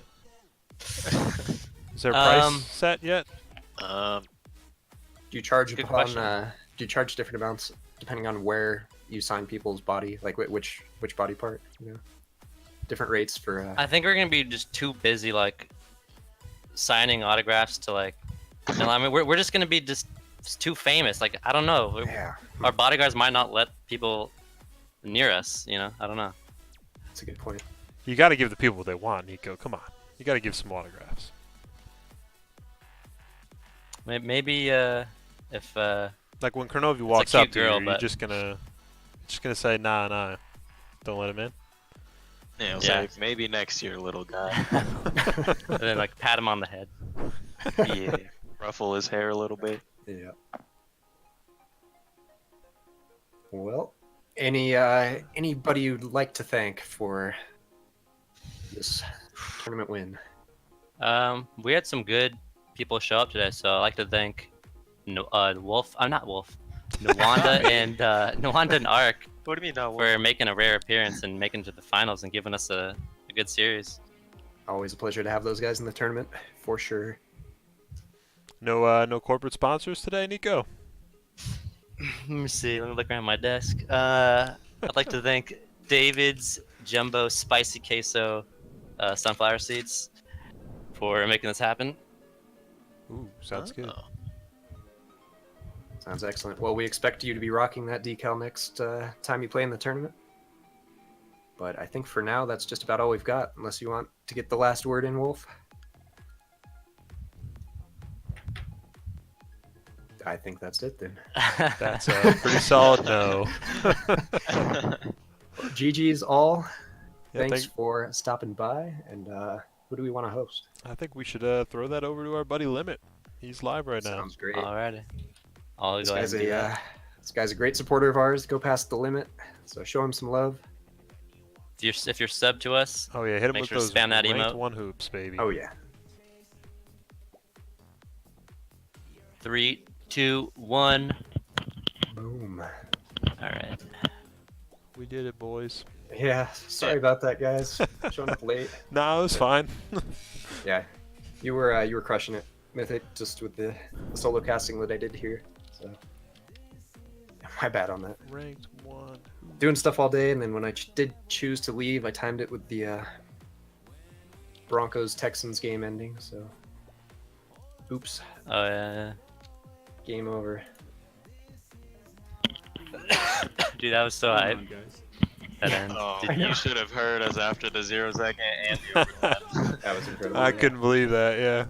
Is there a price set yet? Do you charge Good upon? question. Do you charge different amounts depending on where you sign people's body, like which body part? You know, different rates for. I think we're gonna be just too busy like signing autographs to like. You know, I mean, we're just gonna be just too famous. Like I don't know. Yeah, Our bodyguards might not let people near us. You know, I don't know. that's a good point. You got to give the people what they want, Nico. Come on. You got to give some autographs. Maybe if Like when Kronovi walks cute up to girl, you, you're but- just gonna say nah, don't let him in. Yeah, I'll Yeah. say maybe next year, little guy. and then like pat him on the head. Yeah, ruffle his hair a little bit. Yeah. Well, anybody you'd like to thank for this tournament win? We had some good people show up today, so I'd like to thank Wolf. I'm not Wolf. Nwanda and Nwanda and Ark What do you mean not for making a rare appearance and making it to the finals and giving us a good series. Always a pleasure to have those guys in the tournament, for sure. No corporate sponsors today, Nico? Let me see. Let me look around my desk. I'd like to thank David's Jumbo Spicy Queso sunflower seeds for making this happen. Ooh, sounds good. Sounds excellent. Well, we expect you to be rocking that decal next time you play in the tournament. But I think for now, that's just about all we've got, unless you want to get the last word in, Wolf. I think that's it then. That's a pretty solid no. GG's all. Yeah, Thanks for stopping by. And who do we want to host? I think we should throw that over to our buddy Limit. He's live right now. Sounds great. Alrighty. I'll This go ahead guy's, and do that. this guy's a great supporter of ours. Go past the limit. So show him some love. If you're sub to us, Oh yeah, hit him Make with sure to those spam that ranked emote. one hoops, baby. Oh, yeah. 3, 2, 1. Boom. Alright. We did it, boys. Yeah, sorry about that, guys. Showing up late. No, it was fine. Yeah, you were crushing it, Mythic, just with the solo casting that I did here. So my bad on that. Ranked one. Doing stuff all day, and then when I did choose to leave, I timed it with the Broncos Texans game ending. So, oops, Oh yeah. game over. Dude, that was so hype. That end. Oh, Did know. you should have heard us after the 0 second and the overtime. That was incredible. I couldn't believe that. Yeah.